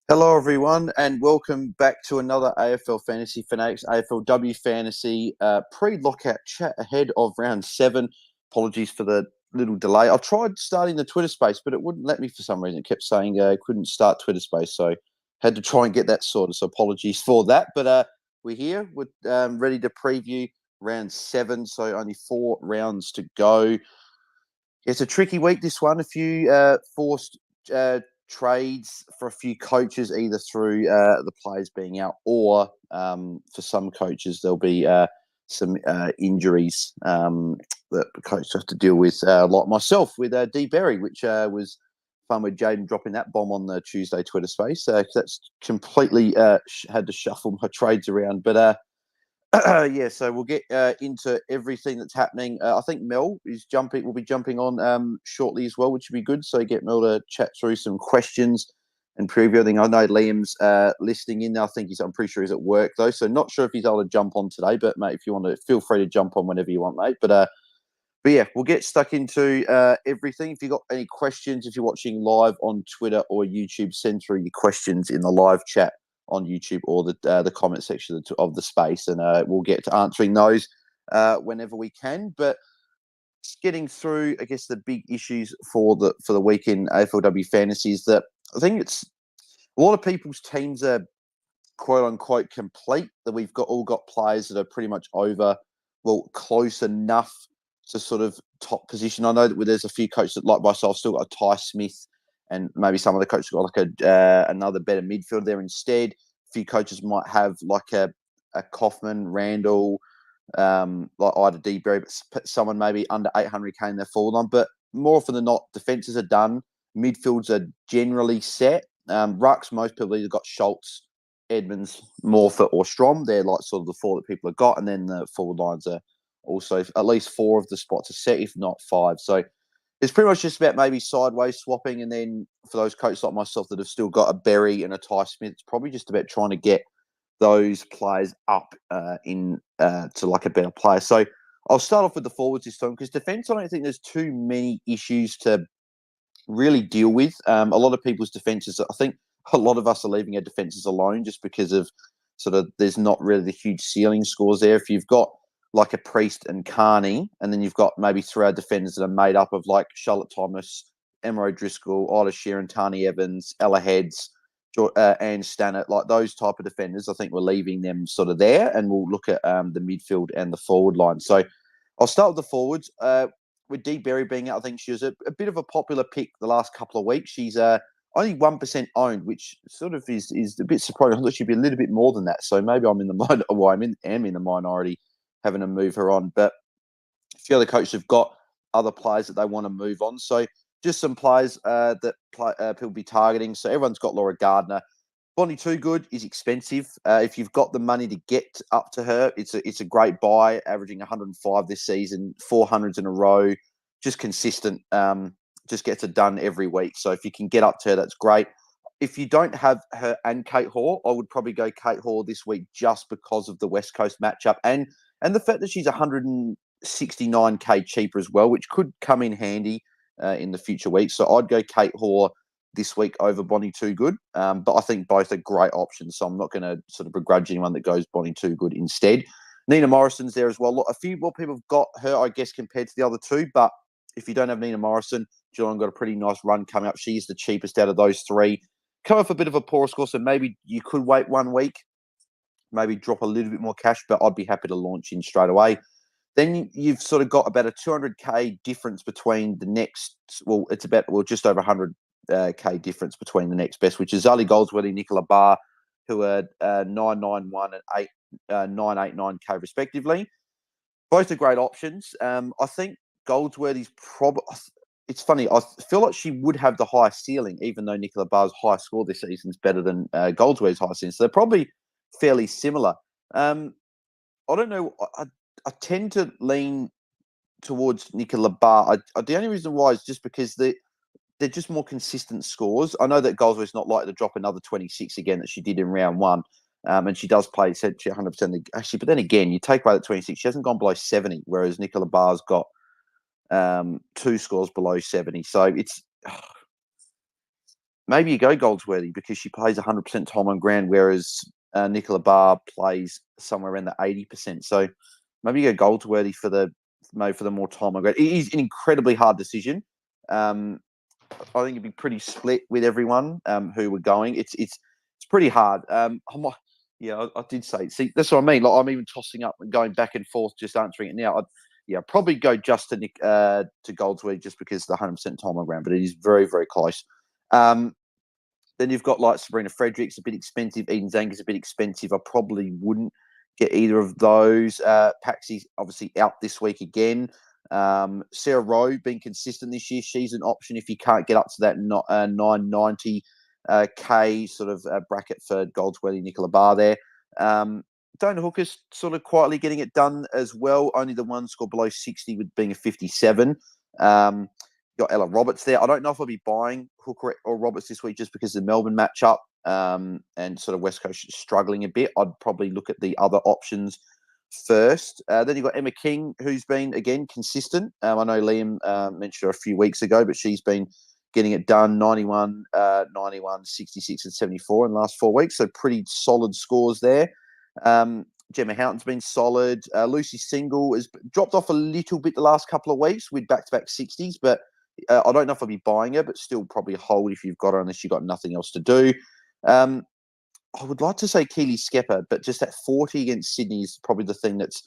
Hello, everyone, and welcome back to another AFL Fantasy Fanatics AFLW Fantasy pre-lockout chat ahead of round 7. Apologies for the little delay. I tried starting the Twitter space, but it wouldn't let me for some reason. It kept saying I couldn't start Twitter space, so had to try and get that sorted. So apologies for that. But we're here. We're ready to preview round 7, so only 4 rounds to go. It's a tricky week, this one. A few forced trades for a few coaches, either through the players being out or for some coaches, there'll be some injuries that the coach has to deal with, like myself with D. Berry, which was fun with Jaden dropping that bomb on the Tuesday Twitter space. That's completely had to shuffle my trades around. But yeah, so we'll get into everything that's happening. I think Mel is jumping. Will be jumping on shortly as well, which would be good. So get Mel to chat through some questions and preview everything. I know Liam's listening in. I think I'm pretty sure he's at work though, so not sure if he's able to jump on today. But mate, if you want to, feel free to jump on whenever you want, mate. But yeah, we'll get stuck into everything. If you've got any questions, if you're watching live on Twitter or YouTube, send through your questions in the live chat on YouTube or the comment section of the space, and we'll get to answering those whenever we can. But just getting through, I guess, the big issues for the week in AFLW fantasy is that I think it's a lot of people's teams are quote unquote complete. That we've got players that are pretty much over, well, close enough to sort of top position. I know that there's a few coaches that, like myself, still got a Ty Smith, and maybe some of the coaches got like another better midfield there instead. A few coaches might have like a Kaufman, Randall, like Ida D. Berry, but someone maybe under 800k in their forward line. But more often than not, defenses are done. Midfields are generally set. Rucks, most people either got Schultz, Edmonds, Morfitt, or Strom. They're like sort of the 4 that people have got. And then the forward lines are also at least 4 of the spots are set, if not 5. So it's pretty much just about maybe sideways swapping. And then for those coaches like myself that have still got a Berry and a Ty Smith, it's probably just about trying to get those players up to like a better player. So I'll start off with the forwards this time because defense, I don't think there's too many issues to really deal with. A lot of people's defenses, I think a lot of us are leaving our defenses alone just because of sort of there's not really the huge ceiling scores there. If you've got like a Priest and Carney, and then you've got maybe 3 defenders that are made up of like Charlotte Thomas, Emma O'Driscoll, Ida Sheeran, Tani Evans, Ella Heads, and Stannett, like those type of defenders, I think we're leaving them sort of there, and we'll look at the midfield and the forward line. So I'll start with the forwards. With Dee Berry being out, I think she was a bit of a popular pick the last couple of weeks. She's only 1% owned, which sort of is a bit surprising. I thought she'd be a little bit more than that. So maybe I'm in the well, am in the minority having to move her on. But a few other coaches have got other players that they want to move on. So just some players that people be targeting. So everyone's got Laura Gardner. Bonnie Too Good is expensive. If you've got the money to get up to her, it's a great buy, averaging 105 this season, 400s in a row, just consistent. Just gets it done every week. So if you can get up to her, that's great. If you don't have her and Kate Hoare, I would probably go Kate Hoare this week just because of the West Coast matchup and the fact that she's 169k cheaper as well, which could come in handy in the future weeks. So I'd go Kate Hoare this week over Bonnie Too Good. But I think both are great options. So I'm not going to sort of begrudge anyone that goes Bonnie Too Good instead. Nina Morrison's there as well. Look, a few more people have got her, I guess, compared to the other 2. But if you don't have Nina Morrison, Geelong got a pretty nice run coming up. She's the cheapest out of those 3. Come off a bit of a poor score, so maybe you could wait 1 week, maybe drop a little bit more cash, but I'd be happy to launch in straight away. Then you've sort of got about a 200k difference between the next. Well, it's about just over 100k difference between the next best, which is Zali Goldsworthy, Nicola Barr, who are 991 and 989k respectively. Both are great options. I think Goldsworthy's probably. It's funny. I feel like she would have the highest ceiling, even though Nicola Barr's high score this season is better than Goldsworthy's high ceiling. So they're probably fairly similar. I don't know. I tend to lean towards Nicola Barr. The only reason why is just because they're just more consistent scores. I know that Goldsworthy's not likely to drop another 26 again that she did in round 1. And she does play essentially 100%. Actually, but then again, you take away that 26, she hasn't gone below 70, whereas Nicola Barr's got 2 scores below 70. So it's maybe you go Goldsworthy because she plays 100% time on ground, whereas Nicola Barr plays somewhere around the 80%. So maybe you go Goldsworthy for the more time on ground. It is an incredibly hard decision. I think it'd be pretty split with everyone who were going. It's pretty hard. I did say. See, that's what I mean. Like I'm even tossing up and going back and forth, just answering it now. I'd probably go just to Goldsworthy just because of the 100% time on ground, but it is very, very close. Then you've got like Sabrina Fredericks, a bit expensive. Eden Zanger's a bit expensive. I probably wouldn't get either of those. Paxy's obviously out this week again. Sarah Rowe being consistent this year. She's an option if you can't get up to that 990 K sort of bracket for Goldsworthy, Nicola Barr there. Dana Hooker's sort of quietly getting it done as well. Only the one score below 60 with being a 57. Got Ella Roberts there. I don't know if I'll be buying Hooker or Roberts this week just because of the Melbourne matchup and sort of West Coast struggling a bit. I'd probably look at the other options first. Then you've got Emma King, who's been, again, consistent. I know Liam mentioned her a few weeks ago, but she's been getting it done 91, 66, and 74 in the last 4 weeks. So pretty solid scores there. Gemma Houghton's been solid. Lucy Single has dropped off a little bit the last couple of weeks with back-to-back 60s, but I don't know if I'll be buying her, but still probably hold if you've got her unless you've got nothing else to do. I would like to say Keely Skepper, but just that 40 against Sydney is probably the thing that's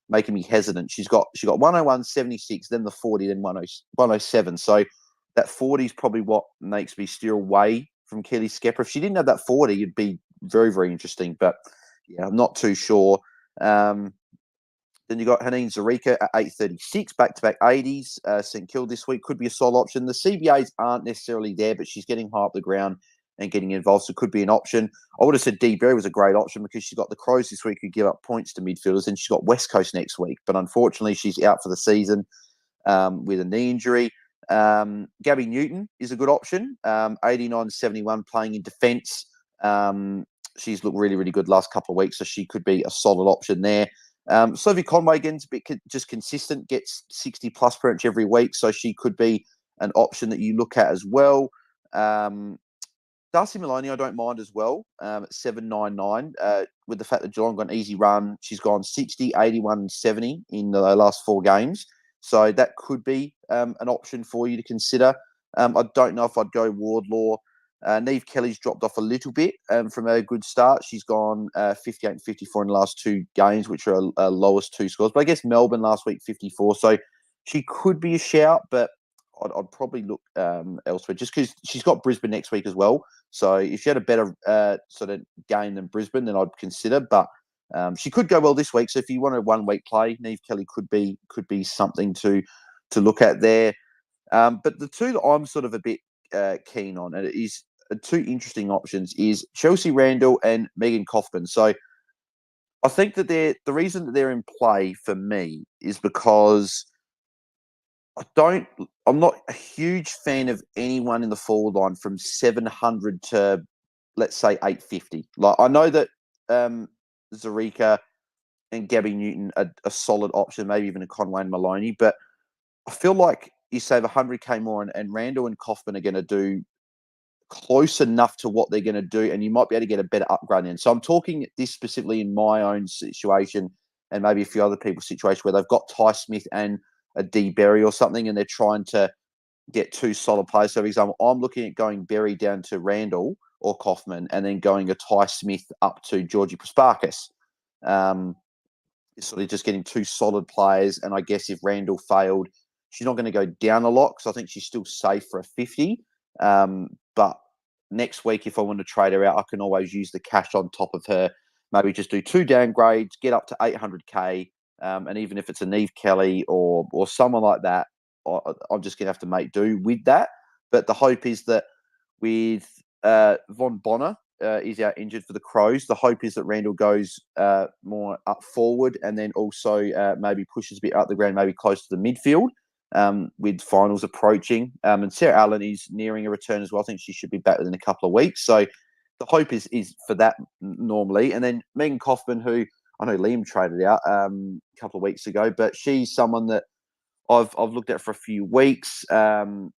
making me hesitant. She's got 101, 76, then the 40, then 107. So that 40 is probably what makes me steer away from Keely Skepper. If she didn't have that 40, it'd be very, very interesting. But yeah, I'm not too sure. Then you got Haneen Zarika at 836, back-to-back 80s. St Kilda this week could be a solid option. The CBAs aren't necessarily there, but she's getting high up the ground and getting involved, so it could be an option. I would have said Dee Berry was a great option because she's got the Crows this week who give up points to midfielders, and she's got West Coast next week. But unfortunately, she's out for the season with a knee injury. Gabby Newton is a good option, 89-71, playing in defence. She's looked really, really good last couple of weeks, so she could be a solid option there. Sophie Conway, again's a bit just consistent, gets 60 plus per inch every week, so she could be an option that you look at as well. Darcy Maloney, I don't mind as well, at 799. With the fact that Geelong got an easy run, she's gone 60, 81, and 70 in the last 4 games. So that could be an option for you to consider. I don't know if I'd go Wardlaw. Neve Kelly's dropped off a little bit from a good start. She's gone 58 and 54 in the last 2 games, which are lowest 2 scores. But I guess Melbourne last week, 54. So she could be a shout, but I'd probably look elsewhere just because she's got Brisbane next week as well. So if she had a better sort of game than Brisbane, then I'd consider. But she could go well this week. So if you want a 1-week play, Neve Kelly could be something to look at there. But the two that I'm sort of a bit keen on, and it is 2 interesting options, is Chelsea Randall and Megan Kaufman. So I think that the reason that they're in play for me is because I'm not a huge fan of anyone in the forward line from 700 to, let's say, 850. Like I know that Zarika and Gabby Newton are a solid option, maybe even a Conway and Maloney, but I feel like you save 100k more and Randall and Kaufman are going to do close enough to what they're going to do, and you might be able to get a better upgrade in. So I'm talking this specifically in my own situation and maybe a few other people's situation where they've got Ty Smith and a D Berry or something, and they're trying to get 2 solid players. So, for example, I'm looking at going Berry down to Randall or Kaufman, and then going a Ty Smith up to Georgie Prasparkas. Sort of just getting 2 solid players, and I guess if Randall failed, she's not going to go down a lot because I think she's still safe for a 50. But next week, if I want to trade her out, I can always use the cash on top of her. Maybe just do 2 downgrades, get up to 800k. And even if it's a Neve Kelly or someone like that, I'm just going to have to make do with that. But the hope is that with Von Bonner is out injured for the Crows, the hope is that Randall goes more up forward and then also maybe pushes a bit up the ground, maybe close to the midfield with finals approaching. And Sarah Allen is nearing a return as well. I think she should be back within a couple of weeks. So the hope is for that normally. And then Megan Kaufman, who I know Liam traded out a couple of weeks ago, but she's someone that I've looked at for a few weeks.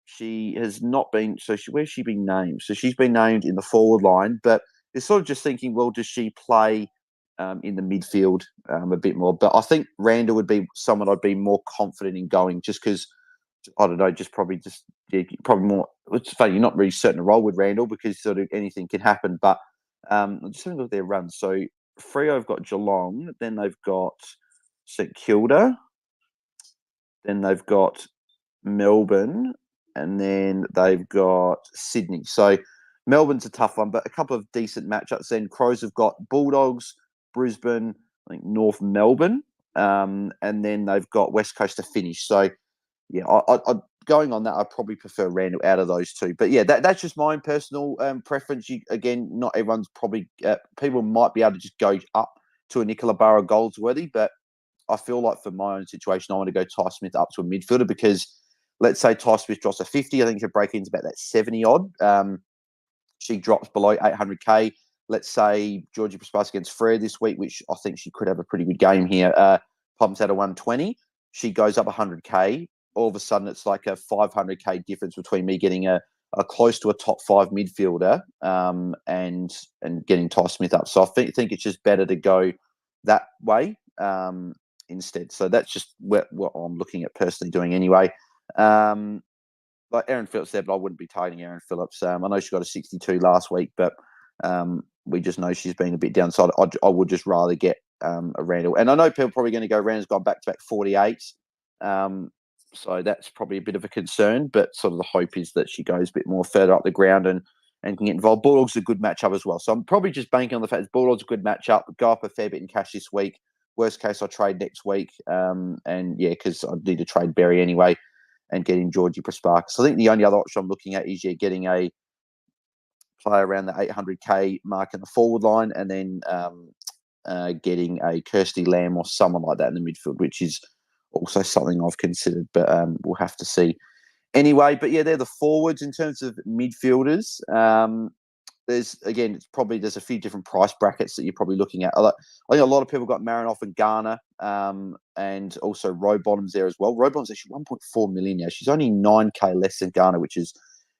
She has not been. Where's she been named? So she's been named in the forward line, but it's sort of just thinking, well, does she play in the midfield a bit more? But I think Randall would be someone I'd be more confident in going, just because I don't know, probably more. It's funny, you're not really certain a role with Randall because sort of anything can happen. But I'm just having a look at their runs. So Freo have got Geelong, then they've got St Kilda, then they've got Melbourne, and then they've got Sydney. So Melbourne's a tough one, but a couple of decent matchups. Then Crows have got Bulldogs, Brisbane, I think North Melbourne, and then they've got West Coast to finish. So yeah, I going on that, I probably prefer Randall out of those two. But yeah, that's just my personal preference. Again, not everyone's probably people might be able to just go up to a Nicola Barrow Goldsworthy, but I feel like for my own situation, I want to go Ty Smith up to a midfielder because let's say Ty Smith drops a 50, I think her break in's about that 70 odd. She drops below 800k. Let's say Georgie Praspas against Frere this week, which I think she could have a pretty good game here. Pumps out a 120. She goes up 100k. All of a sudden, it's like a 500k difference between me getting a close to a top 5 midfielder and getting Ty Smith up. So I think it's just better to go that way instead. So that's just what I'm looking at personally doing anyway. Like Aaron Phillips there, but I wouldn't be targeting Aaron Phillips. I know she got a 62 last week, but we just know she's been a bit downside. I would just rather get a Randall. And I know people are probably going to go, Randall's gone back-to-back 48s. So that's probably a bit of a concern, but sort of the hope is that she goes a bit more further up the ground and can get involved. Bulldogs are a good matchup as well. So I'm probably just banking on the fact that Bulldogs are a good matchup. Go up a fair bit in cash this week. Worst case, I'll trade next week. And yeah, because I need to trade Berry anyway and getting Georgie Prasparkas. I think the only other option I'm looking at is getting a player around the 800k mark in the forward line and then getting a Kirsty Lamb or someone like that in the midfield, which is also something I've considered, but we'll have to see. Anyway, but yeah, they're the forwards. In terms of midfielders, there's a few different price brackets that you're probably looking at. I think a lot of people got Marinoff and Garner, and also Rowbottom's there as well. Rowbottom's actually 1.4 million now. She's only 9k less than Garner, which is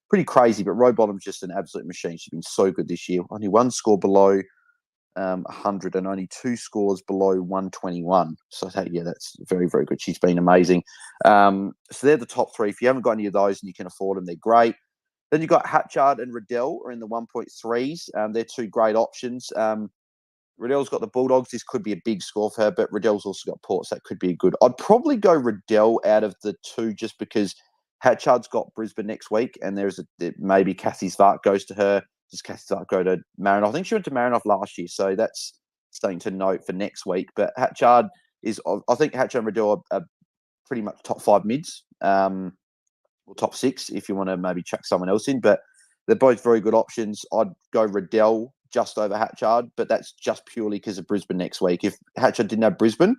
pretty crazy. But Rowbottom's just an absolute machine. She's been so good this year. Only one score below 100 and only 2 scores below 121. So that's very, very good. She's been amazing. So they're the top 3. If you haven't got any of those and you can afford them, they're great. Then you've got Hatchard and Riddell are in the 1.3s. They're 2 great options. Riddell's got the Bulldogs. This could be a big score for her, but Riddell's also got Port, so that could be a good. I'd probably go Riddell out of the 2 just because Hatchard's got Brisbane next week, and maybe Kathy Svart goes to her. Does Kathy Svart go to Marinoff? I think she went to Marinoff last year, so that's something to note for next week. But Hatchard I think Hatchard and Riddell are pretty much top 5 mids. Or top 6 if you want to maybe chuck someone else in. But they're both very good options. I'd go Riddell just over Hatchard, but that's just purely because of Brisbane next week. If Hatchard didn't have Brisbane,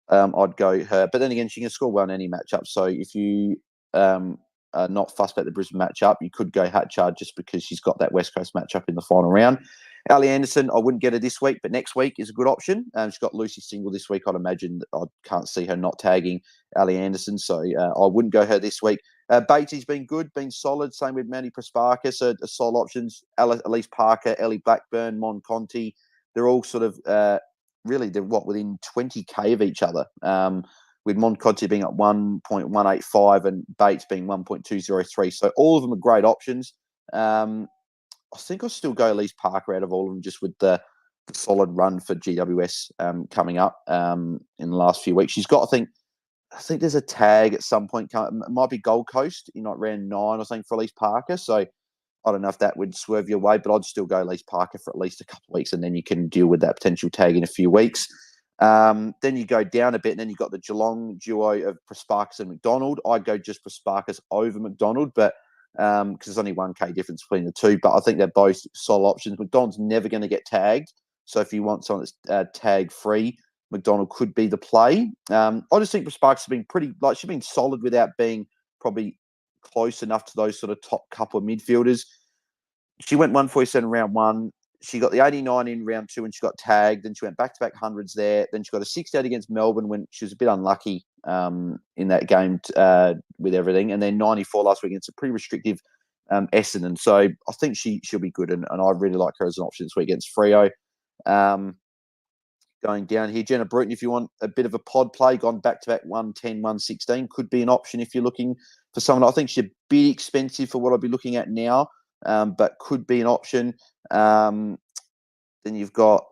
I'd go her. But then again, she can score well in any matchup. So if you are not fussed about the Brisbane matchup, you could go Hatchard just because she's got that West Coast matchup in the final round. Ali Anderson, I wouldn't get her this week, but next week is a good option. She's got Lucy Single this week. I'd imagine I can't see her not tagging Ali Anderson, so I wouldn't go her this week. Batesy's been good, been solid. Same with Mandy Prasparkas, are solid options. Elise Parker, Ellie Blackburn, Mon Conti. They're all sort of really, they're within 20k of each other. With Mon Conti being at 1.185 and Bates being 1.203. So all of them are great options. I think I'll still go Elise Parker out of all of them, just with the solid run for GWS coming up in the last few weeks. She's got, I think there's a tag at some point. It might be Gold Coast in like round 9 or something for Elise Parker. So I don't know if that would swerve your way, but I'd still go Elise Parker for at least a couple of weeks, and then you can deal with that potential tag in a few weeks. Then you go down a bit, and then you've got the Geelong duo of Prasparkas and McDonald. I'd go just Prasparkas over McDonald, but because there's only 1k difference between the 2. But I think they're both solid options. McDonald's never going to get tagged. So if you want someone that's tag-free, McDonald could be the play. I just think Prasparkas has been she's been solid without being probably close enough to those sort of top couple of midfielders. She went 147 round 1. She got the 89 in round 2 and she got tagged. Then she went back-to-back hundreds there. Then she got a 68 against Melbourne when she was a bit unlucky in that game with everything, and then 94 last week. It's a pretty restrictive Essendon, so I think she'll be good, and I really like her as an option this week against Freo. Going down here, Jenna Bruton, if you want a bit of a pod play, gone back-to-back 110, 116, could be an option if you're looking for someone. I think she's a bit expensive for what I'll be looking at now, but could be an option. Then you've got,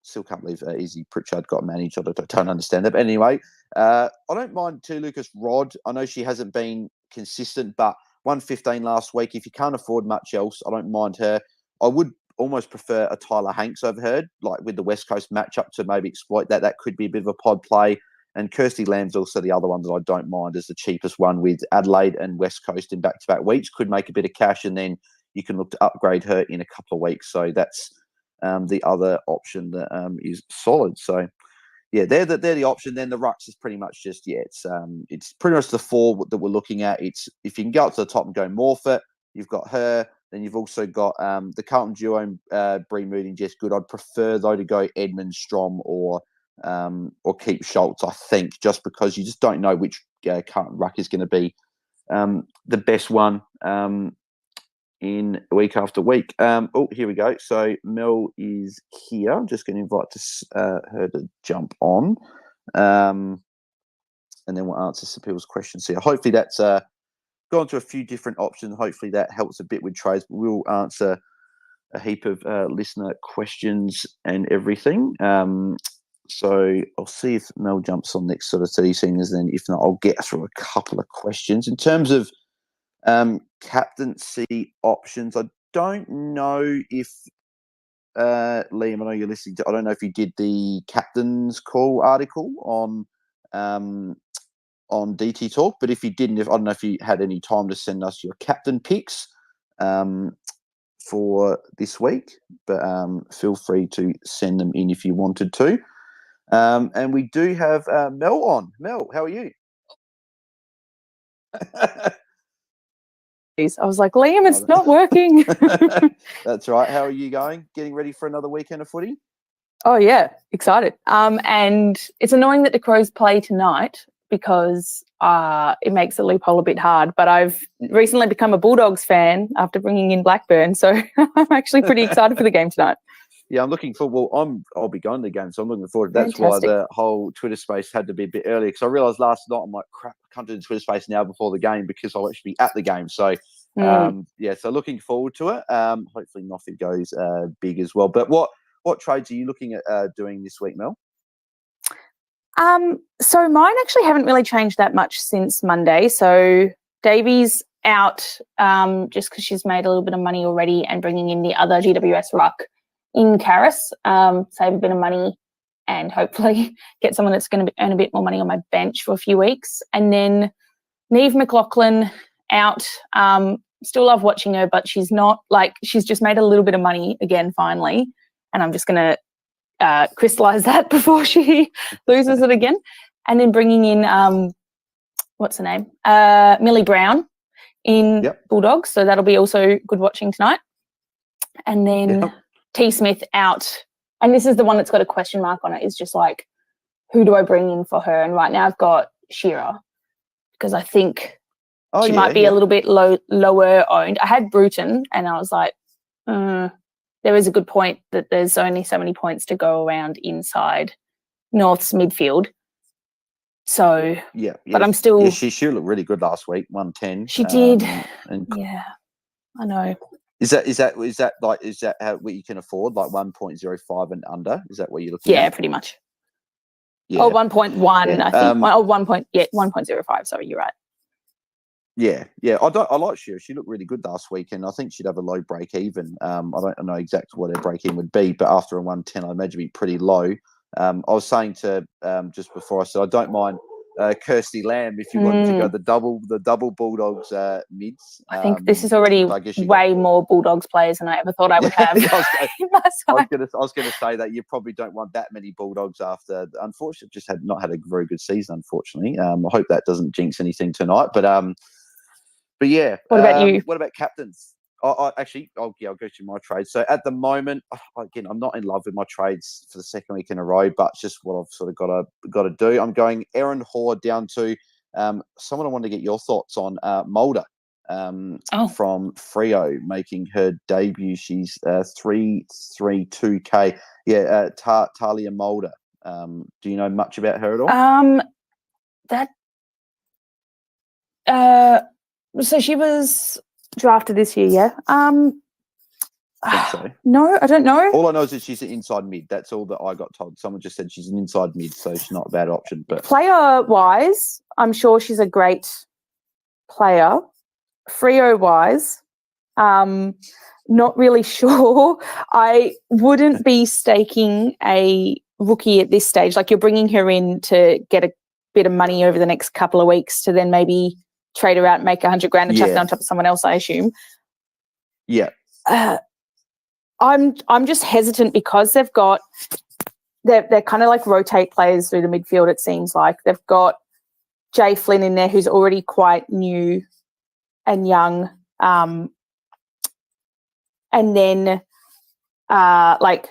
still can't believe Izzy Pritchard got managed. I don't understand that. But anyway, I don't mind too Lucas Rod. I know she hasn't been consistent, but 115 last week. If you can't afford much else, I don't mind her. I would almost prefer a Tyler Hanks, I've heard, like with the West Coast matchup to maybe exploit that. That could be a bit of a pod play. And Kirsty Lamb's also the other one that I don't mind as the cheapest one with Adelaide and West Coast in back-to-back weeks. Could make a bit of cash, and then you can look to upgrade her in a couple of weeks. So that's the other option that is solid. So, yeah, they're the option. Then the rucks is pretty much just, it's pretty much the four that we're looking at. It's if you can go up to the top and go Morfitt, you've got her. Then you've also got the Carlton duo, Bree Moody and Jess Good. I'd prefer, though, to go Edmund Strom or keep Schultz, I think, just because you just don't know which Carlton ruck is going to be the best one in week after week. Here we go. So Mel is here. I'm just going to invite her to jump on. And then we'll answer some people's questions here. Hopefully that's gone to a few different options. Hopefully that helps a bit with trades. But we'll answer a heap of listener questions and everything. So I'll see if Mel jumps on next sort of 30 seconds. Then if not, I'll get through a couple of questions. In terms of captaincy options, I don't know if Liam, I know you're listening to, I don't know if you did the captain's call article on DT Talk, but if you didn't, I don't know if you had any time to send us your captain picks for this week, but feel free to send them in if you wanted to. And we do have Mel on. Mel, how are you? I was like, Liam, it's not working. That's right. How are you going? Getting ready for another weekend of footy? Oh, yeah. Excited. And it's annoying that the Crows play tonight because it makes the loophole a bit hard. But I've recently become a Bulldogs fan after bringing in Blackburn. So I'm actually pretty excited for the game tonight. Yeah, I'm looking forward. Well, I'll be going to the game, so I'm looking forward. That's Fantastic. Why the whole Twitter space had to be a bit earlier, because I realised last night, I'm like, crap, I can't do the Twitter space now before the game because I'll actually be at the game. So, so looking forward to it. Hopefully nothing goes big as well. But what trades are you looking at doing this week, Mel? So mine actually haven't really changed that much since Monday. So Davey's out just because she's made a little bit of money already, and bringing in the other GWS ruck in Karis, save a bit of money and hopefully get someone that's going to earn a bit more money on my bench for a few weeks. And then Niamh McLaughlin out. Still love watching her, but she's not she's just made a little bit of money again finally, and I'm just going to crystallise that before she loses it again. And then bringing in, what's her name? Millie Brown in Bulldogs. So that'll be also good watching tonight. And then T. Smith out. And this is the one that's got a question mark on it. Is just like, who do I bring in for her? And right now I've got Shearer, because I think she might be a little bit lower owned. I had Bruton, and I was like, there is a good point that there's only so many points to go around inside North's midfield. So, but I'm still. Yeah, she looked really good last week. 110. She did. Yeah, I know. Is that how what you can afford, like 1.05 and under? Is that what you're looking at? Yeah, pretty much. Yeah. Oh, 1.1, I think. 1.05. Sorry, you're right. Yeah. I like Shearer. She looked really good last week, and I think she'd have a low break even. I don't know exactly what her break even would be, but after a 110, I imagine it'd be pretty low. I was saying to just before I said I don't mind Kirsty Lamb if you want to go the double Bulldogs mids. I think this is already way more Bulldogs players than I ever thought I would have. I was going to say that you probably don't want that many Bulldogs after. Unfortunately, just not had a very good season. Unfortunately, I hope that doesn't jinx anything tonight. But yeah. What about you? What about captains? I'll go through my trades. So at the moment, again, I'm not in love with my trades for the second week in a row, but it's just what I've sort of got to do. I'm going Aaron Hoare down to someone I wanted to get your thoughts on, Mulder from Freo making her debut. She's 332K. Yeah, Talia Mulder. Do you know much about her at all? So she was drafted this year, yeah. I think so. No, I don't know. All I know is that she's an inside mid. That's all that I got told. Someone just said she's an inside mid, so she's not a bad option. But player-wise, I'm sure she's a great player. Freo-wise, not really sure. I wouldn't be staking a rookie at this stage. Like, you're bringing her in to get a bit of money over the next couple of weeks to then maybe trade her out and make $100,000 and chuck it on top of someone else, I assume. Yeah. I'm just hesitant because they're kind of like rotate players through the midfield, it seems like. They've got Jay Flynn in there, who's already quite new and young. And then I'm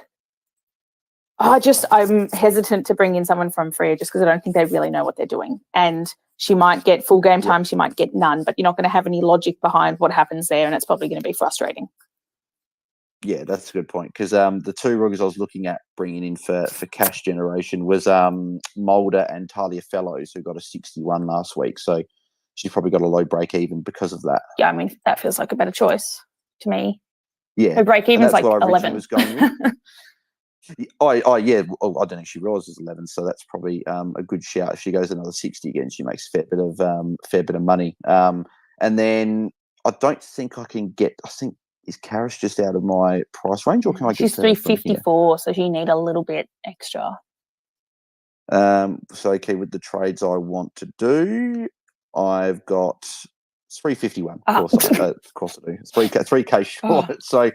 hesitant to bring in someone from Freo just because I don't think they really know what they're doing. And she might get full game time, she might get none, but you're not going to have any logic behind what happens there, and it's probably going to be frustrating. Yeah, that's a good point, because the two rookies I was looking at bringing in for cash generation was Mulder and Talia Fellows, who got a 61 last week. So she's probably got a low break even because of that. Yeah, I mean, that feels like a better choice to me. Yeah. Her break even's like 11. Was going with. Yeah. Well, I don't think she realises 11, so that's probably a good shout. If she goes another 60 again, she makes a fair bit of money. And then I don't think I can get. I think, is Karis just out of my price range, or can I get? She's 354, so you need a little bit extra. So okay, with the trades I want to do, I've got 351. Of course I do. It's 3K short. So,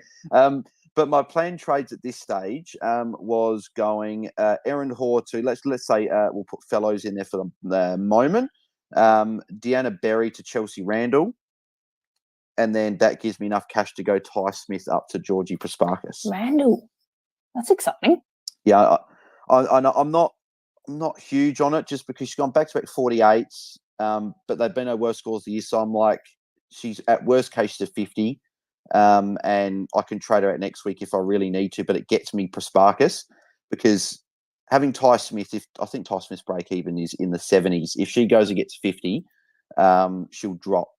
but my planned trades at this stage was going Aaron Hoare to let's say we'll put Fellows in there for the moment. Deanna Berry to Chelsea Randall. And then that gives me enough cash to go Ty Smith up to Georgie Prasparkas. Randall, that's exciting. Yeah, I'm not huge on it just because she's gone back to back 48s, but they've been her worst scores of the year. So I'm like, she's at worst case to 50, and I can trade her out next week if I really need to. But it gets me Prasparkas because having Ty Smith, I think Ty Smith's break even is in the 70s. If she goes and gets 50, she'll drop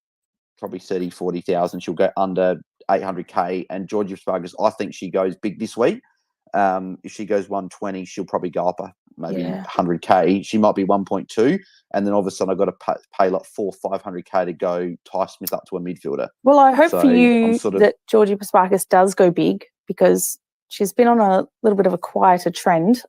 probably 30, 40,000. She'll go under 800K. And Georgie Prasparkas, I think she goes big this week. If she goes 120, she'll probably go up maybe 100K. She might be 1.2, and then all of a sudden I've got to pay like 500K to go Ty Smith up to a midfielder. Well, I hope for you that Georgie Prasparkas does go big, because she's been on a little bit of a quieter trend.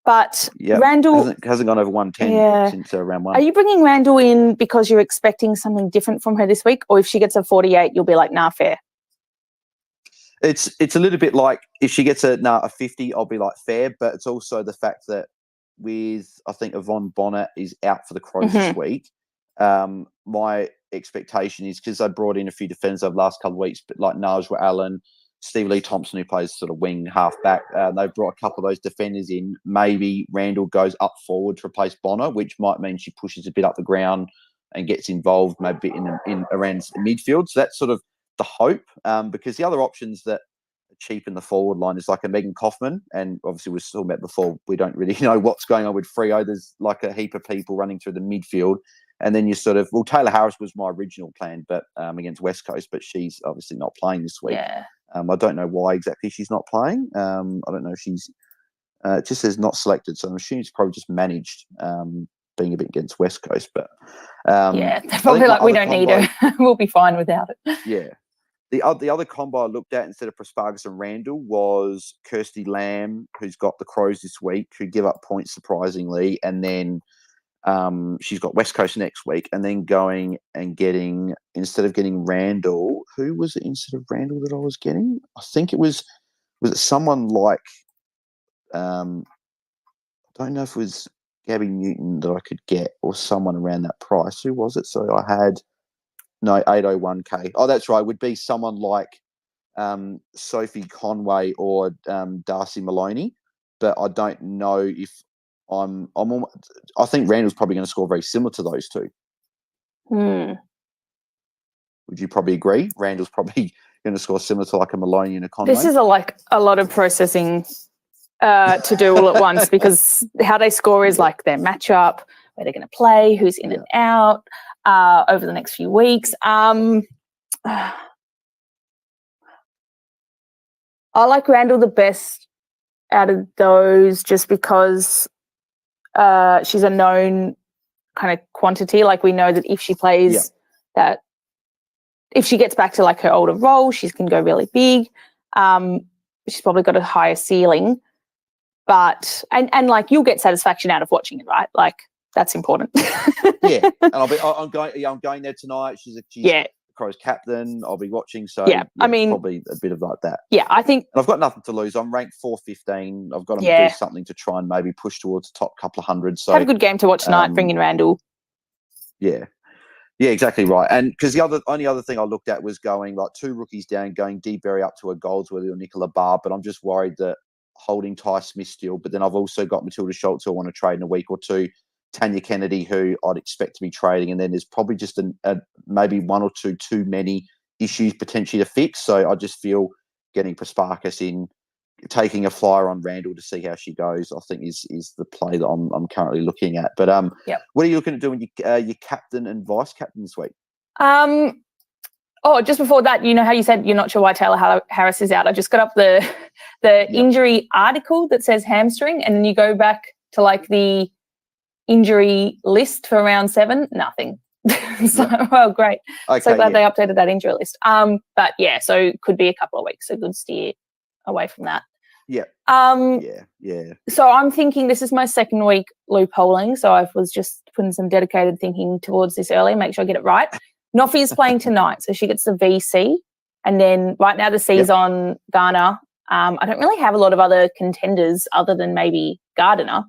But Randall hasn't gone over 110 since round one. Are you bringing Randall in because you're expecting something different from her this week, or if she gets a 48, you'll be like, nah, fair? It's a little bit like if she gets a 50, I'll be like fair, but it's also the fact that I think Yvonne Bonner is out for the Crows this week. My expectation is, because they brought in a few defenders over the last couple of weeks, but like Najwa Allen, Steve Lee Thompson, who plays sort of wing half back, they've brought a couple of those defenders in. Maybe Randall goes up forward to replace Bonner, which might mean she pushes a bit up the ground and gets involved maybe in around midfield. So that's sort of the hope, because the other options that are cheap in the forward line is like a Megan Kaufman, and obviously we were talking about before, we don't really know what's going on with Freo. There's like a heap of people running through the midfield, and then you sort of, Taylor Harris was my original plan, but against West Coast, but she's obviously not playing this week. I don't know why exactly she's not playing. I don't know if she's it just says not selected, so I'm assuming she's probably just managed being a bit against West Coast, but they're probably like, we don't need her. We'll be fine without it. Yeah. The other combo I looked at instead of Prasparkas and Randall was Kirsty Lamb, who's got the Crows this week, who give up points surprisingly, and then she's got West Coast next week, and then going and getting, instead of getting Randall, who was it instead of Randall that I was getting? I think it was it someone like, I don't know if it was Gabby Newton that I could get, or someone around that price. Who was it? So I had No, 801k. Oh, that's right. Would be someone like Sophie Conway or Darcy Maloney, but I don't know if I think Randall's probably going to score very similar to those two. Would you probably agree? Randall's probably going to score similar to like a Maloney and a Conway. This is a lot of processing to do all at once, because how they score is like their matchup, where they're going to play, who's in and out over the next few weeks. I like Randall the best out of those, just because she's a known kind of quantity. Like, we know that if she plays that, if she gets back to like her older role, she can go really big. She's probably got a higher ceiling, but and like, you'll get satisfaction out of watching it, right? Like, that's important. And I'm going there tonight. She's Crows captain. I'll be watching. So I mean, probably a bit of like that. Yeah, I think. And I've got nothing to lose. I'm ranked 415. I've got to do something to try and maybe push towards the top couple of hundred. So have a good game to watch tonight. Bring in Randall. Yeah, exactly right. And because the only other thing I looked at was going like 2 rookies down, going Deberry up to a Goldsworthy or Nicola Barr. But I'm just worried that holding Ty Smith still. But then I've also got Matilda Schultz, who I want to trade in a week or two. Tanya Kennedy, who I'd expect to be trading. And then there's probably just maybe 1 or 2 too many issues potentially to fix. So I just feel getting Prasparkas in, taking a flyer on Randall to see how she goes, I think is the play that I'm currently looking at. But what are you looking at doing your captain and vice captain this week? Just before that, you know how you said you're not sure why Taylor Harris is out? I just got up the injury article that says hamstring, and then you go back to like the injury list for round 7, nothing. Well, great. Okay, so glad they updated that injury list. But yeah, so could be a couple of weeks, a good steer away from that. Yeah. So I'm thinking this is my second week loopholing, so I was just putting some dedicated thinking towards this early, make sure I get it right. Noffy is playing tonight, so she gets the VC, and then right now the C's on Garner. I don't really have a lot of other contenders other than maybe Gardiner.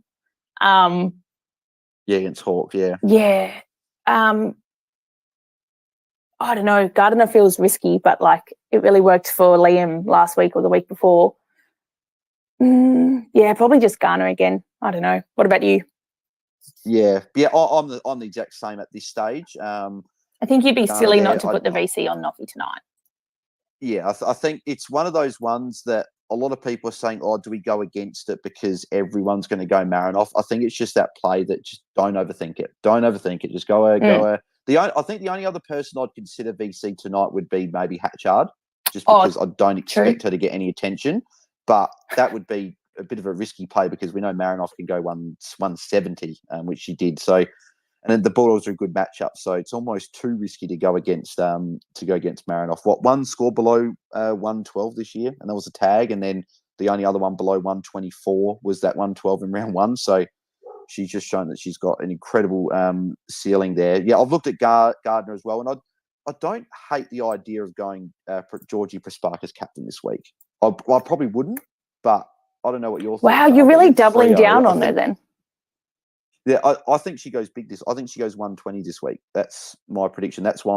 Against Hawk, Yeah. I don't know. Gardiner feels risky, but like it really worked for Liam last week or the week before. Probably just Garner again. I don't know. What about you? Yeah. I'm the exact same at this stage. I think you'd be silly not to put the VC on Noffy tonight. Yeah, I think it's one of those ones that a lot of people are saying, "Oh, do we go against it because everyone's going to go Marinoff?" I think it's just that play that just don't overthink it. Don't overthink it. Just go. I think the only other person I'd consider VC tonight would be maybe Hatchard, just because I don't expect her to get any attention. But that would be a bit of a risky play because we know Marinoff can go 170, which she did. So, and then the Bulldogs are a good matchup, so it's almost too risky to go against Marinoff. One score below 112 this year, and that was a tag, and then the only other one below 124 was that 112 in round 1. So she's just shown that she's got an incredible ceiling there. Yeah, I've looked at Gardner as well, and I don't hate the idea of going Georgie Prasparkas captain this week. I probably wouldn't, but I don't know what your thoughts are. Wow, you're really doubling down on her then. Yeah, I think she goes big I think she goes 120 this week. That's my prediction. That's why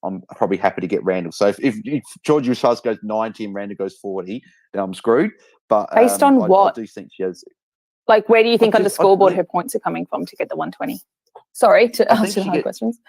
I'm probably happy to get Randall. So if Georgie Prasparkas goes 90 and Randall goes 40, then I'm screwed. But based on what? I do think she has. Like, where do you think on the scoreboard her points are coming from to get the 120? Sorry to answer hard questions.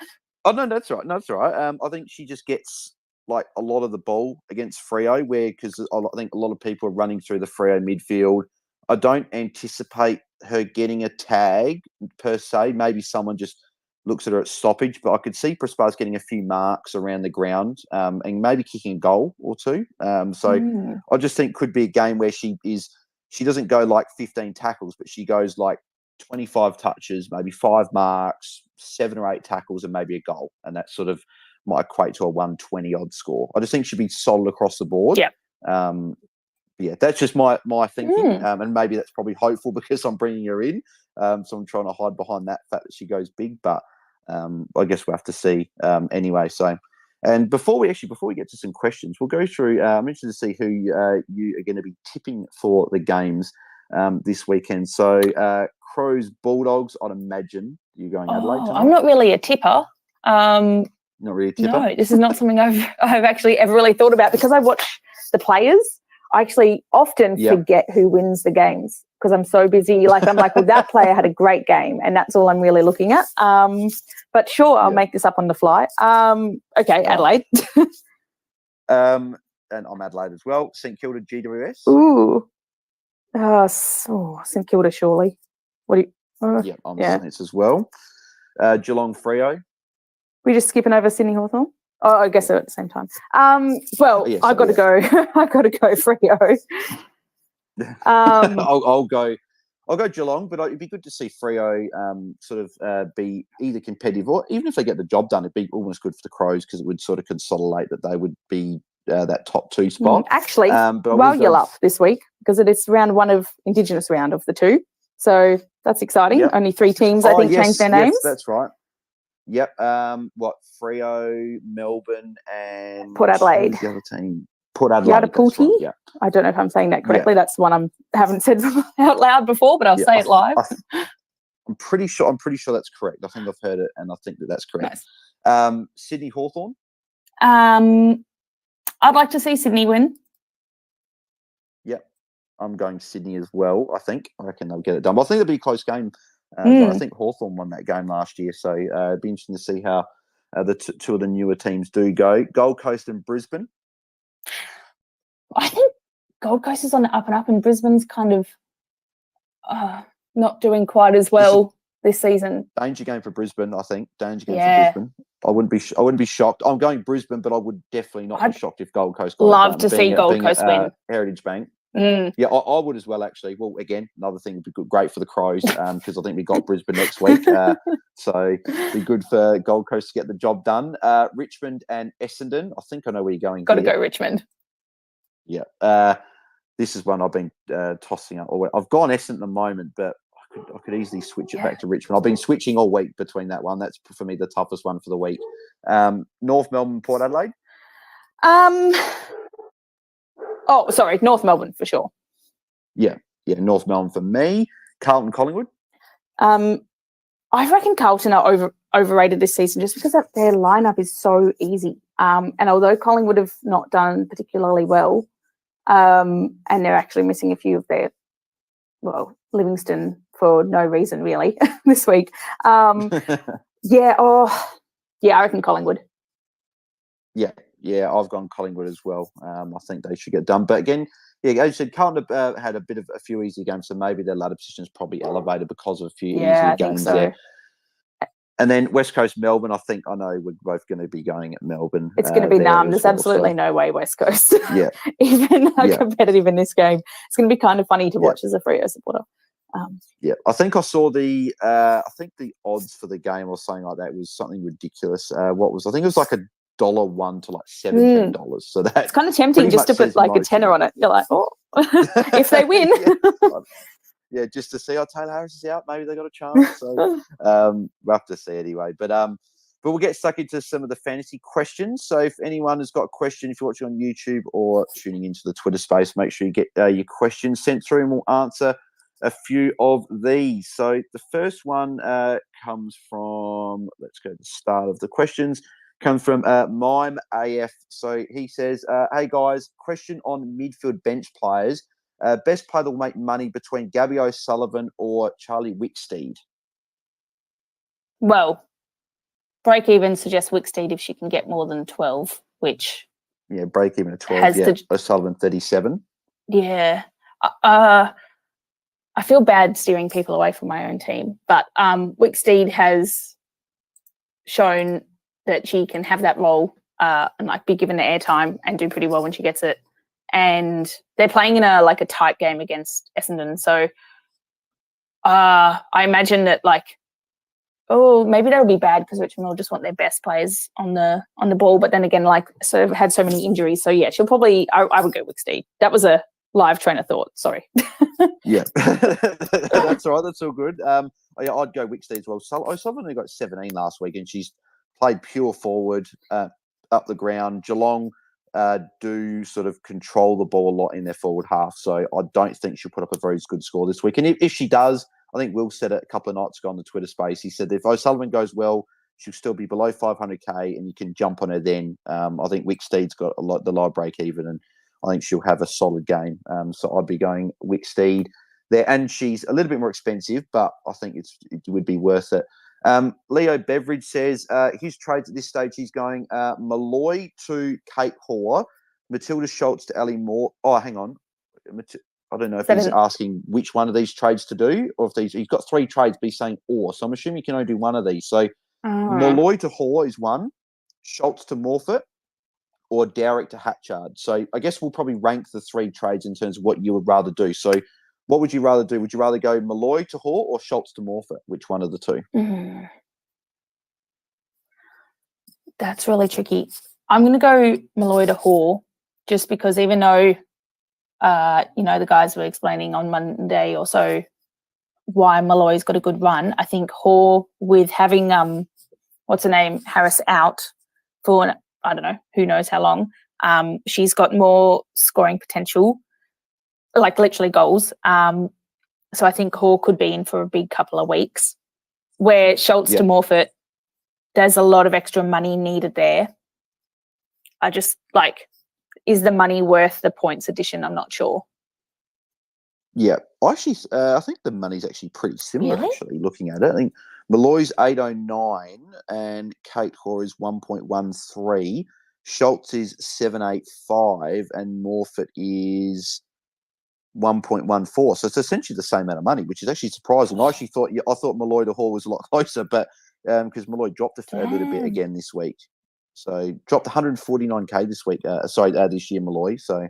Oh, no, that's right. No, that's all right. I think she just gets like a lot of the ball against Freo, because I think a lot of people are running through the Freo midfield. I don't anticipate her getting a tag per se. Maybe someone just looks at her at stoppage, but I could see Prasparkas getting a few marks around the ground and maybe kicking a goal or two. I just think could be a game where she doesn't go like 15 tackles, but she goes like 25 touches, maybe 5 marks, 7 or 8 tackles, and maybe a goal. And that sort of might equate to a 120 odd score. I just think she'd be solid across the board. Yeah. That's just my thinking. And maybe that's probably hopeful because I'm bringing her in. So I'm trying to hide behind that fact that she goes big. But I guess we'll have to see anyway. So, and before we get to some questions, we'll go through. I'm interested to see who you are going to be tipping for the games this weekend. So Crows, Bulldogs, I'd imagine you're going Adelaide tonight. I'm not really a tipper. Not really a tipper? No, this is not something I've actually ever really thought about because I watch the players. I actually often forget who wins the games because I'm so busy. Like, I'm like, well, that player had a great game, and that's all I'm really looking at. But sure, I'll make this up on the fly. Okay, Adelaide. And I'm Adelaide as well. St Kilda GWS. Ooh. St Kilda, surely. What do you... I'm Saints as well. Geelong Freo. We're just skipping over Sydney Hawthorn. Oh, I guess they're at the same time. I got to go. I got to go Freo. I'll go Geelong, but it'd be good to see Freo be either competitive or even if they get the job done, it'd be almost good for the Crows because it would sort of consolidate that they would be that top 2 spot. Actually, you're up this week because it is round 1 of Indigenous round of the 2. So that's exciting. Yep. Only 3 teams, I think, changed their names. Yes, that's right. Yep. Freo, Melbourne, and Port Adelaide. The other team? Port Adelaide. Right, yeah. I don't know if I'm saying that correctly. Yeah. That's one I haven't said out loud before, but I'll say it live. I'm pretty sure that's correct. I think I've heard it, and I think that's correct. Nice. Sydney Hawthorn. I'd like to see Sydney win. Yep. I'm going Sydney as well, I reckon they'll get it done. But I think it'll be a close game. I think Hawthorn won that game last year, so it'd be interesting to see how the 2 of the newer teams do go. Gold Coast and Brisbane. I think Gold Coast is on the up and up, and Brisbane's kind of not doing quite as well this season. Danger game for Brisbane, I think. Danger game for Brisbane. I wouldn't be shocked. I'm going Brisbane, but I would definitely not be shocked if Gold Coast got love to see Gold Coast win. Heritage Bank. Yeah, I would as well, actually. Well, again, another thing would be great for the Crows because I think we got Brisbane next week. So it'd be good for Gold Coast to get the job done. Richmond and Essendon. I think I know where you're going. Got to go Richmond. Yeah. This is one I've been tossing up. I've gone Essendon at the moment, but I could easily switch it back to Richmond. I've been switching all week between that one. That's, for me, the toughest one for the week. North Melbourne, Port Adelaide. North Melbourne for sure. Yeah, North Melbourne for me. Carlton, Collingwood. I reckon Carlton are overrated this season just because their lineup is so easy. And although Collingwood have not done particularly well, and they're actually missing a few of their, Livingston for no reason really this week. I reckon Collingwood. Yeah, I've gone Collingwood as well. I think they should get done. But again, as you said, Carlton had a few easy games, so maybe their ladder position is probably elevated because of a few easy games there. And then West Coast, Melbourne, I know we're both going to be going at Melbourne. It's going to be numb. There's absolutely no way West Coast even competitive in this game. It's going to be kind of funny to watch as a Freo supporter. I think I saw the odds for the game or something like that was something ridiculous. I think it was like $1 to like $17. So that's it's kind of tempting just to put like a tenner on it. You're like, if they win. Just to see Taylor Harris is out. Maybe they got a chance. So we'll have to see anyway. But we'll get stuck into some of the fantasy questions. So if anyone has got a question, if you're watching on YouTube or tuning into the Twitter space, make sure you get your questions sent through and we'll answer a few of these. So the first one comes from, let's go to the start of the questions, comes from Mime AF. So he says, hey guys, question on midfield bench players. Best player that will make money between Gabby O'Sullivan or Charlie Wicksteed? Well, break even suggests Wicksteed if she can get more than 12, which... Yeah, break even at 12. O'Sullivan 37. Yeah. I feel bad steering people away from my own team, but Wicksteed has shown that she can have that role and like be given the airtime and do pretty well when she gets it. And they're playing in a tight game against Essendon. So I imagine that maybe that'll be bad because Richmond will just want their best players on the ball. But then again, sort of had so many injuries. So yeah, she'll probably, I would go Wicksteed. That was a live train of thought. Sorry. Yeah, that's all right. That's all good. I'd go Wicksteed as well. So O'Sullivan only got 17 last week and she's played pure forward up the ground. Geelong do sort of control the ball a lot in their forward half. So I don't think she'll put up a very good score this week. And if she does, I think Will said it a couple of nights ago on the Twitter space. He said if O'Sullivan goes well, she'll still be below 500k, and you can jump on her then. I think Wicksteed's got the low break even, and I think she'll have a solid game. So I'd be going Wicksteed there, and she's a little bit more expensive, but I think it would be worth it. Leo Beveridge says his trades at this stage, he's going Malloy to Kate Hoare, Matilda Schultz to Ellie Moore. Oh, hang on. I don't know if he's asking which one of these trades to do, or if he's got 3 trades, but he's saying or. So I'm assuming you can only do one of these. So Malloy to Hoare is one, Schultz to Morfitt, or Dowrick to Hatchard. So I guess we'll probably rank the 3 trades in terms of what you would rather do. So what would you rather do? Would you rather go Malloy to Hoare or Schultz to Morfitt? Which one of the 2? That's really tricky. I'm going to go Malloy to Hoare, just because even though, the guys were explaining on Monday or so why Malloy's got a good run, I think Hoare, with having, what's her name, Harris out for, I don't know, who knows how long, she's got more scoring potential, like literally goals. So I think Hoare could be in for a big couple of weeks. Where Schultz to Morfitt, there's a lot of extra money needed there. I just, is the money worth the points addition? I'm not sure. Yeah, I think the money's actually pretty similar, Really? actually, looking at it. I think Malloy's 809 and Kate Hoare is 1.13. Schultz is 785 and Morfitt is 1.14. So it's essentially the same amount of money, which is actually surprising. I thought Malloy to Hoare was a lot closer, but because Malloy dropped a little bit again this week. So dropped 149k this week. This year, Malloy. So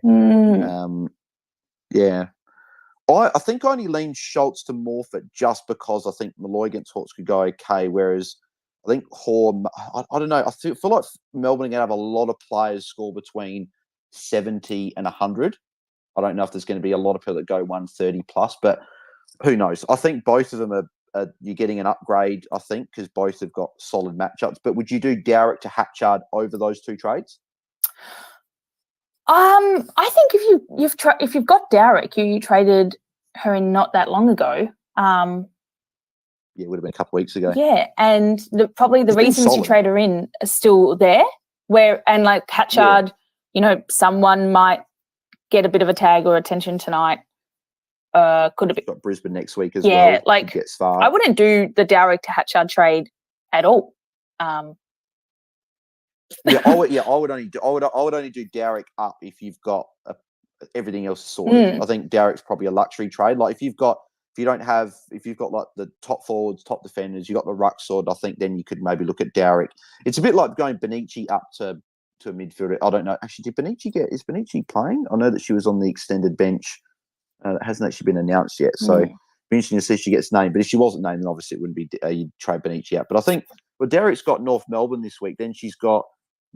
yeah. I think I only lean Schultz to Morfitt just because I think Malloy against Hawks could go okay, whereas I think Hoare, I don't know, I feel like Melbourne are going to have a lot of players score between 70 and 100. I don't know if there's going to be a lot of people that go 130 plus, but who knows? I think both of them are you're getting an upgrade, I think, because both have got solid matchups. But would you do Dowrick to Hatchard over those 2 trades? I think if you've got Dowrick, you traded her in not that long ago. Yeah, it would have been a couple of weeks ago. Yeah, and probably the reasons you trade her in are still there. Hatchard, someone might get a bit of a tag or attention tonight. Could have been got Brisbane next week as well. I wouldn't do the Dowrick to Hatchard trade at all. I would only do Dowrick up if you've got everything else sorted. I think Dowrick's probably a luxury trade. Like if you've got like the top forwards, top defenders, you got the ruck sword, I think then you could maybe look at Dowrick. It's a bit like going Benici up to a midfielder. I don't know. Actually, is Benici playing? I know that she was on the extended bench. That hasn't actually been announced yet. So it'd be interesting to see if she gets named. But if she wasn't named, then obviously it wouldn't be you'd trade Benici out. But I think Dowrick's got North Melbourne this week. Then she's got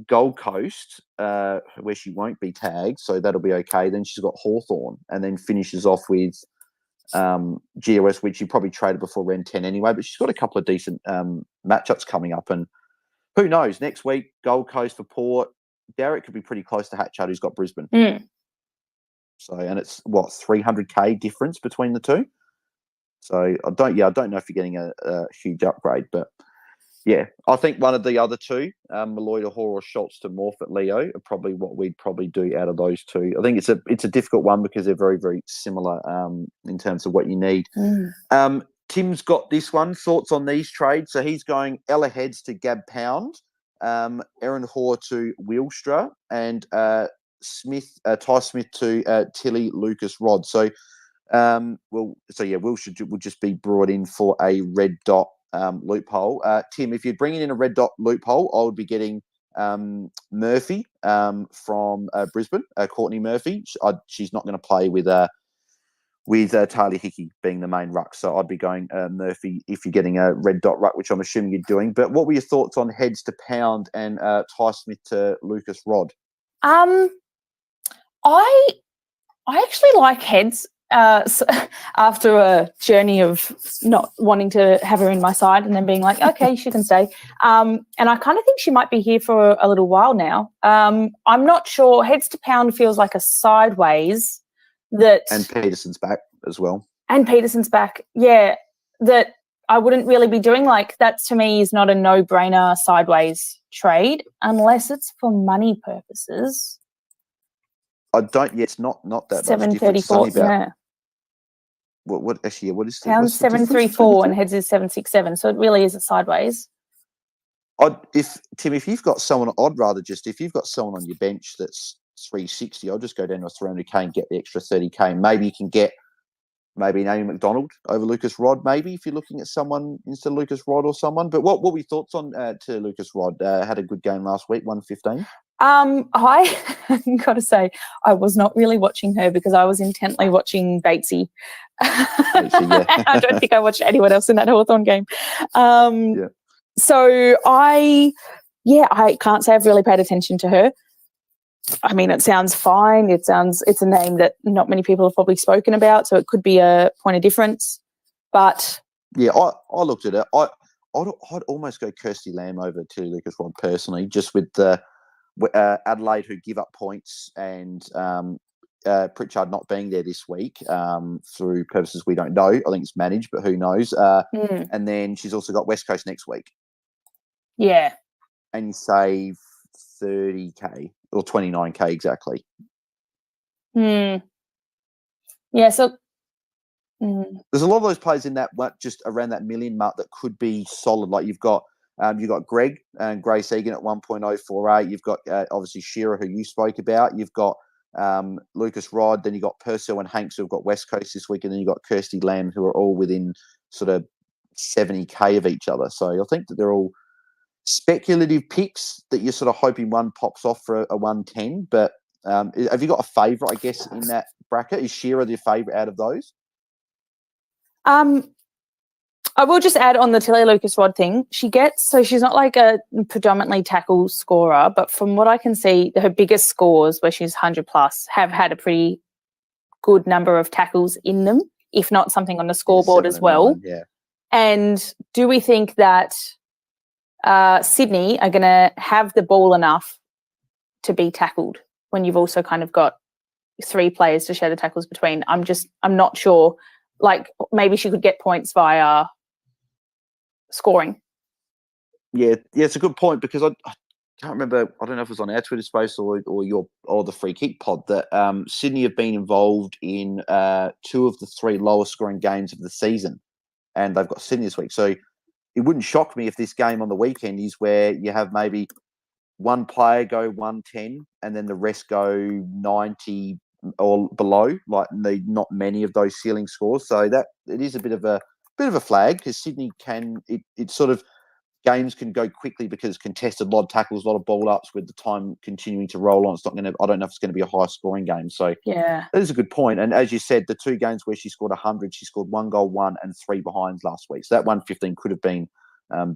Gold Coast, where she won't be tagged, so that'll be okay. Then she's got Hawthorn, and then finishes off with GOS, which you probably traded before round 10 anyway. But she's got a couple of decent matchups coming up, and who knows? Next week, Gold Coast for Port. Dowrick could be pretty close to Hatchard, who's got Brisbane. So, and it's 300k difference between the 2. So I don't know if you're getting a huge upgrade, but yeah, I think one of the other 2, Malloy to Hoare or Schultz to Morfitt, Leo, are probably what we'd probably do out of those 2. I think it's a difficult one because they're very, very similar in terms of what you need. Tim's got this one. Thoughts on these trades? So he's going Ella Heads to Gab Pound, Erin Hoare to Wilstra, and Ty Smith to Tilly Lucas Rod. So Wilstra will just be brought in for a red dot loophole. Tim, if you're bringing in a red dot loophole, I would be getting Murphy from Brisbane, Courtney Murphy. She's not going to play with Talia Hickey being the main ruck. So I'd be going Murphy if you're getting a red dot ruck, which I'm assuming you're doing. But what were your thoughts on Heads to Pound and Ty Smith to Lucas Rod? I actually like Heads. After a journey of not wanting to have her in my side and then being like, okay, she can stay. And I kind of think she might be here for a little while now. I'm not sure. Heads to Pound feels like a sideways. And Peterson's back as well. And Peterson's back, yeah. That I wouldn't really be doing like that. To me is not a no-brainer sideways trade unless it's for money purposes. I don't. Yeah, it's not that much difference. It's 734. only about Yeah. what actually? What is Pounds what's the difference between the 734 two? and heads is 767. So it really is a sideways. If you've got someone, I'd rather just if you've got someone on your bench that's 360, I'll just go down to 300k and get the extra 30k. Maybe you can get maybe Amy McDonald over Lucas Rod. Maybe if you're looking at someone instead of Lucas Rod or someone. But what were your thoughts on to Lucas Rod? Had a good game last week, 115. I got to say, I was not really watching her because I was intently watching Batesy. Yeah. I don't think I watched anyone else in that Hawthorn game. So I can't say I've really paid attention to her. I mean, it sounds fine. It's a name that not many people have probably spoken about, so it could be a point of difference. But yeah, I looked at it. I'd almost go Kirsty Lamb over to Lucas Rod personally, just with the Adelaide who give up points and Pritchard not being there this week through purposes we don't know. I think it's managed, but who knows? And then she's also got West Coast next week. Yeah. And you save 30k or 29k exactly. Yeah, so there's a lot of those players in that just around that million mark that could be solid. Like you've got Greg and Grace Egan at 1.048. You've got obviously Shearer, who you spoke about. You've got Lucas Rod. Then you've got Purcell and Hanks, who've got West Coast this week. And then you've got Kirsty Lamb, who are all within sort of 70k of each other. So I think that they're all speculative picks that you're sort of hoping one pops off for a 110. But have you got a favourite, I guess, in that bracket? Is Shearer the favourite out of those? I will just add on the Tilly Lucas Rod thing. She's not like a predominantly tackle scorer, but from what I can see, her biggest scores, where she's 100 plus, have had a pretty good number of tackles in them, if not something on the scoreboard as well. 9, yeah. And do we think that Sydney are going to have the ball enough to be tackled when you've also kind of got 3 players to share the tackles between? I'm not sure. Like maybe she could get points via scoring. Yeah, it's a good point because I can't remember. I don't know if it was on our Twitter space or the free kick pod that Sydney have been involved in 2 of the 3 lowest scoring games of the season, and they've got Sydney this week. So it wouldn't shock me if this game on the weekend is where you have maybe one player go 110 and then the rest go 90 or below. Like not many of those ceiling scores. So that it is a bit of a flag because Sydney can it sort of games can go quickly because contested, a lot of tackles, a lot of ball ups with the time continuing to roll on. It's not going to. I don't know if it's going to be a high scoring game. So yeah, that is a good point. And as you said, the 2 games where she scored 100, she scored 1 goal, 1 and 3 behinds last week. So that 115 could have been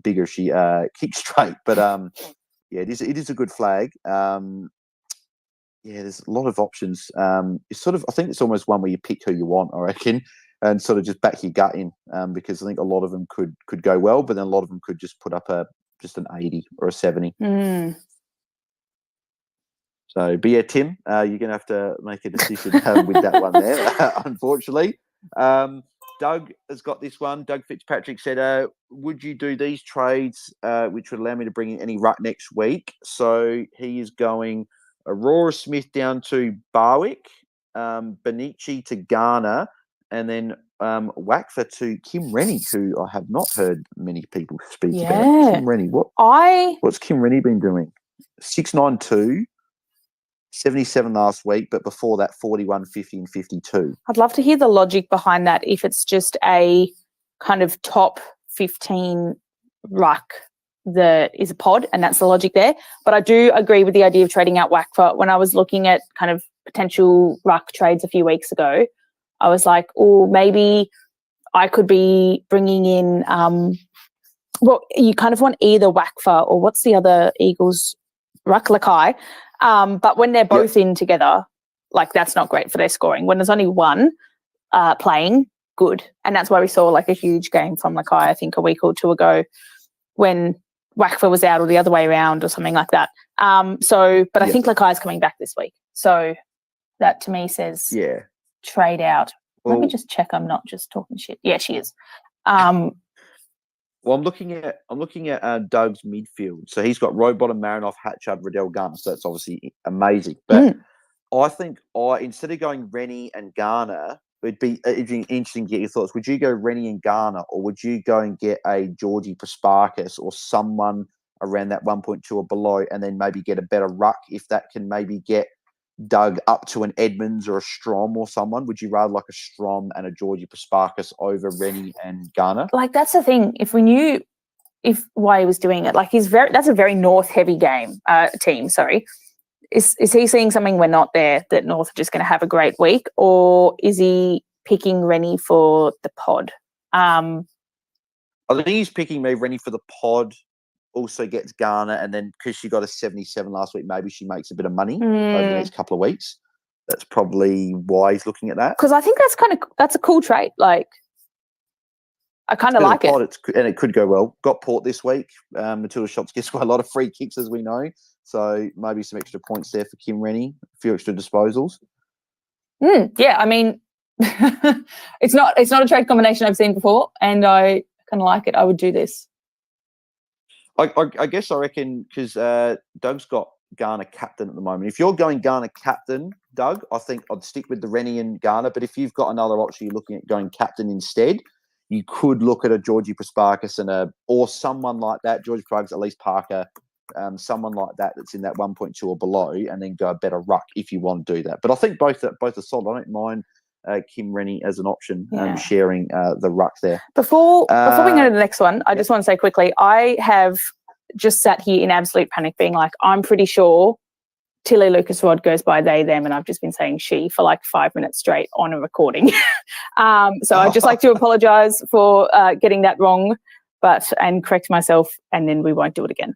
bigger if she kicked straight. But yeah, it is a good flag. Yeah, there's a lot of options. It's sort of, I think it's almost one where you pick who you want, I reckon, and sort of just back your gut in because I think a lot of them could go well, but then a lot of them could just put up just an 80 or a 70. So, but yeah, Tim, you're going to have to make a decision with that one there, unfortunately. Doug has got this one. Doug Fitzpatrick said, would you do these trades which would allow me to bring in any ruck next week? So he is going Aurora Smith down to Barwick, Benici to Garner, and then Wackfer to Kim Rennie, who I have not heard many people speak about. Kim Rennie, what's Kim Rennie been doing? 692, 77 last week, but before that 41, 50 and 52. I'd love to hear the logic behind that, if it's just a kind of top 15 ruck that is a pod and that's the logic there. But I do agree with the idea of trading out Wackfer. When I was looking at kind of potential ruck trades a few weeks ago, I was like, oh, maybe I could be bringing in well, you kind of want either Wackfer or what's the other Eagles ruck, Lakai. But when they're both in together, like that's not great for their scoring. When there's only one playing, good. And that's why we saw like a huge game from Lakai, I think a week or 2 ago, when Wackfer was out or the other way around or something like that. But I think Lakai's coming back this week. So that to me says trade out. Let me just check I'm not just talking shit. Yeah, she is. Well, I'm looking at Doug's midfield. So he's got Rowbottom, Marinoff, Hatchard, Riddell, Garner. So that's obviously amazing. But I think instead of going Rennie and Garner, it'd be interesting to get your thoughts. Would you go Rennie and Garner, or would you go and get a Georgie Prasparkas or someone around that 1.2 or below, and then maybe get a better ruck if that can maybe get Doug up to an Edmonds or a Strom or someone? Would you rather like a Strom and a Georgie Prasparkas over Rennie and Garner? Like, that's the thing. If we knew why he was doing it, like, that's a very North heavy team. Sorry. Is he seeing something we're not there, that North are just going to have a great week, or is he picking Rennie for the pod? I think he's picking me. Rennie for the pod also gets Garner, and then because she got a 77 last week, maybe she makes a bit of money over the next couple of weeks. That's probably why he's looking at that. Because I think that's a cool trait. Like, I kind of like it. And it could go well. Got Port this week. Matilda Shots gets quite a lot of free kicks, as we know. So maybe some extra points there for Kim Rennie, a few extra disposals. Yeah, I mean, it's not a trade combination I've seen before, and I kind of like it. I would do this. I guess I reckon because Doug's got Garner captain at the moment. If you're going Garner captain, Doug, I think I'd stick with the Rennie and Garner. But if you've got another option, you're looking at going captain instead, you could look at a Georgie Prasparkas or someone like that, Georgie Prasparkas, at least Parker, someone like that's in that 1.2 or below, and then go a better ruck if you want to do that. But I think both are solid. I don't mind Kim Rennie as an option, sharing the ruck there. Before we go to the next one, I just want to say quickly, I have just sat here in absolute panic being like, I'm pretty sure Tilly Lucas Rod goes by they, them, and I've just been saying she for like 5 minutes straight on a recording. So I'd just like to apologise for getting that wrong, and correct myself, and then we won't do it again.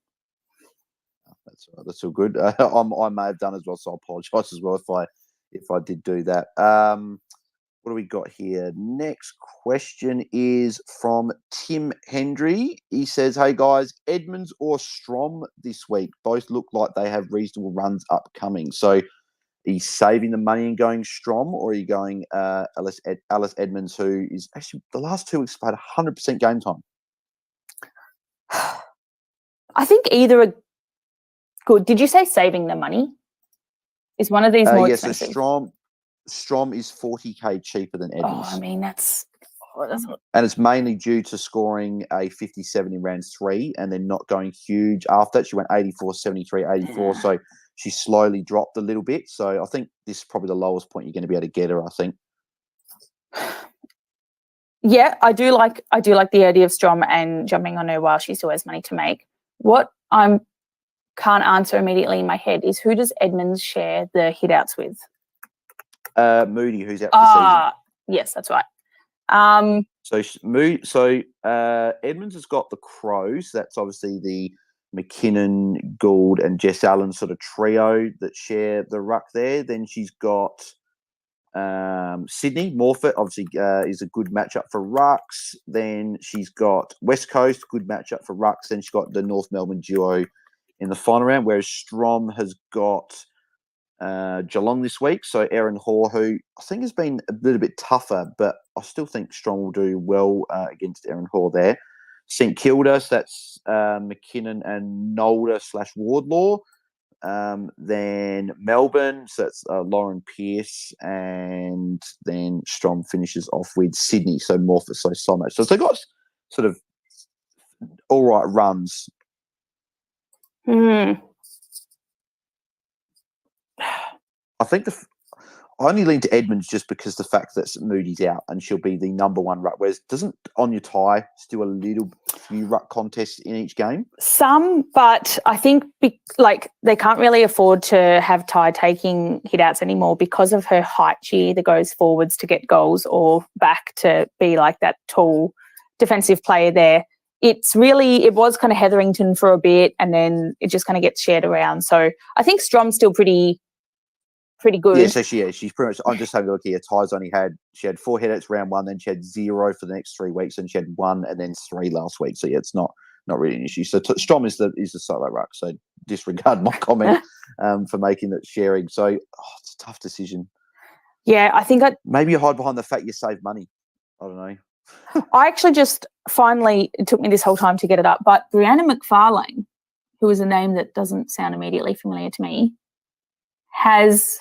That's all good. I may have done as well, so I apologise as well if I did do that. What do we got here? Next question is from Tim Hendry. He says, hey guys, Edmonds or Strom this week? Both look like they have reasonable runs upcoming. So are you saving the money and going Strom, or are you going Alice Edmonds, who is actually the last 2 weeks played 100% game time? I think either are good. Did you say saving the money? Is one of these more expensive? So Strom is 40k cheaper than Edmonds. Oh, I mean, that's not... And it's mainly due to scoring a 57 in round 3 and then not going huge after that. She went 84, 73, 84. So she slowly dropped a little bit. So I think this is probably the lowest point you're going to be able to get her, I think. Yeah, I do like the idea of Strom and jumping on her while she still has money to make. What I can't answer immediately in my head is, who does Edmonds share the hit-outs with? Moody, who's out for the season. Yes, that's right. So Edmonds has got the Crows. That's obviously the McKinnon, Gould, and Jess Allen sort of trio that share the ruck there. Then she's got Sydney. Morfitt obviously is a good matchup for rucks. Then she's got West Coast, good matchup for rucks. Then she's got the North Melbourne duo in the final round, whereas Strom has got Geelong this week. So Erin Hoare, who I think has been a little bit tougher, but I still think Strom will do well against Erin Hoare there. St Kilda, so that's McKinnon and Nolder / Wardlaw. Then Melbourne, so that's Lauren Pearce, and then Strom finishes off with Sydney, so Morpheus, so Somo. So they've got sort of all right runs. I think I only lean to Edmonds just because the fact that Moody's out and she'll be the number one ruck. Whereas doesn't Anya Tai still a few ruck contests in each game? Some, but I think they can't really afford to have Tai taking hit-outs anymore because of her height. She either goes forwards to get goals or back to be like that tall defensive player there. It was kind of Hetherington for a bit, and then it just kind of gets shared around. So I think Strom's still pretty good. Yeah, so she's pretty much. I'm just having a look here. Ty's she had 4 hit-outs round 1, then she had 0 for the next 3 weeks, and she had 1 and then 3 last week. So yeah, it's not really an issue. So Strom is the solo ruck. So disregard my comment for making that sharing. So it's a tough decision. Yeah, I think maybe you hide behind the fact you save money. I don't know. I actually just finally, it took me this whole time to get it up, but Brianna McFarlane, who is a name that doesn't sound immediately familiar to me, has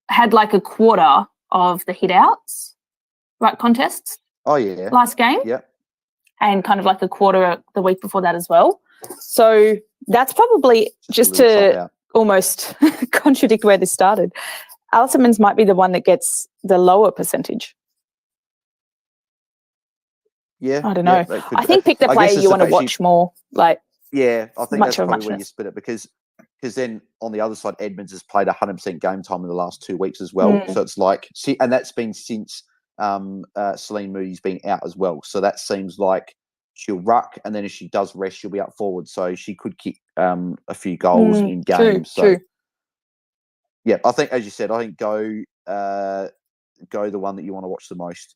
had like a quarter of the hit outs, right, contests Oh, yeah. last game. Yep. And kind of like a quarter the week before that as well. So that's probably just to almost contradict where this started. Alice Simmons might be the one that gets the lower percentage. Yeah. I don't know. I think pick the player you want to watch more. Like, yeah, I think that's probably where you split it because then on the other side, Edmonds has played 100% game time in the last 2 weeks as well. So it's like, and that's been since Celine Moody's been out as well. So that seems like she'll ruck, and then if she does rest, she'll be up forward. So she could kick a few goals in games. True. Yeah, I think, as you said, I think go the one that you want to watch the most,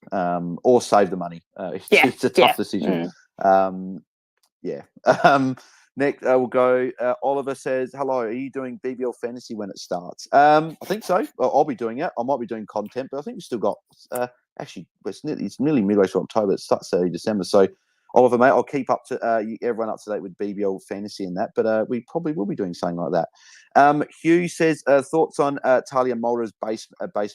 or save the money. It's a tough decision. Next, we'll go. Oliver says, "Hello, are you doing BBL Fantasy when it starts?" I think so. I'll be doing it. I might be doing content, but I think we've still got. Actually, it's nearly midway through October. It starts early December. So, Oliver, mate, I'll keep up to everyone up to date with BBL Fantasy and that. But we probably will be doing something like that. Hugh says, thoughts on Talia Mulder's base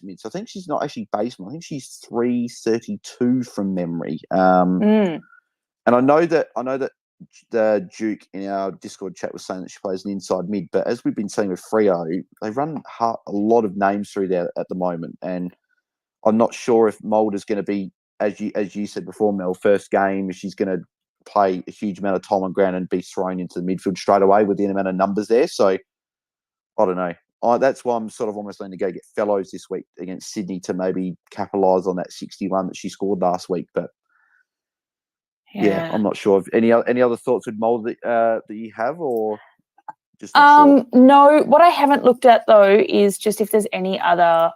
mid. So I think she's not actually basement. I think she's 332 from memory. And I know that the Duke in our Discord chat was saying that she plays an inside mid, but as we've been saying with Freo, they run a lot of names through there at the moment, and I'm not sure if Mulder's going to be, as you said before, Mel, first game, if she's going to play a huge amount of time on ground and be thrown into the midfield straight away with the amount of numbers there. So I don't know. That's why I'm sort of almost going to go get Fellows this week against Sydney to maybe capitalise on that 61 that she scored last week, but. Yeah, I'm not sure. Any other thoughts with Mulder that you have, or just not sure? No, what I haven't looked at though is just if there's any other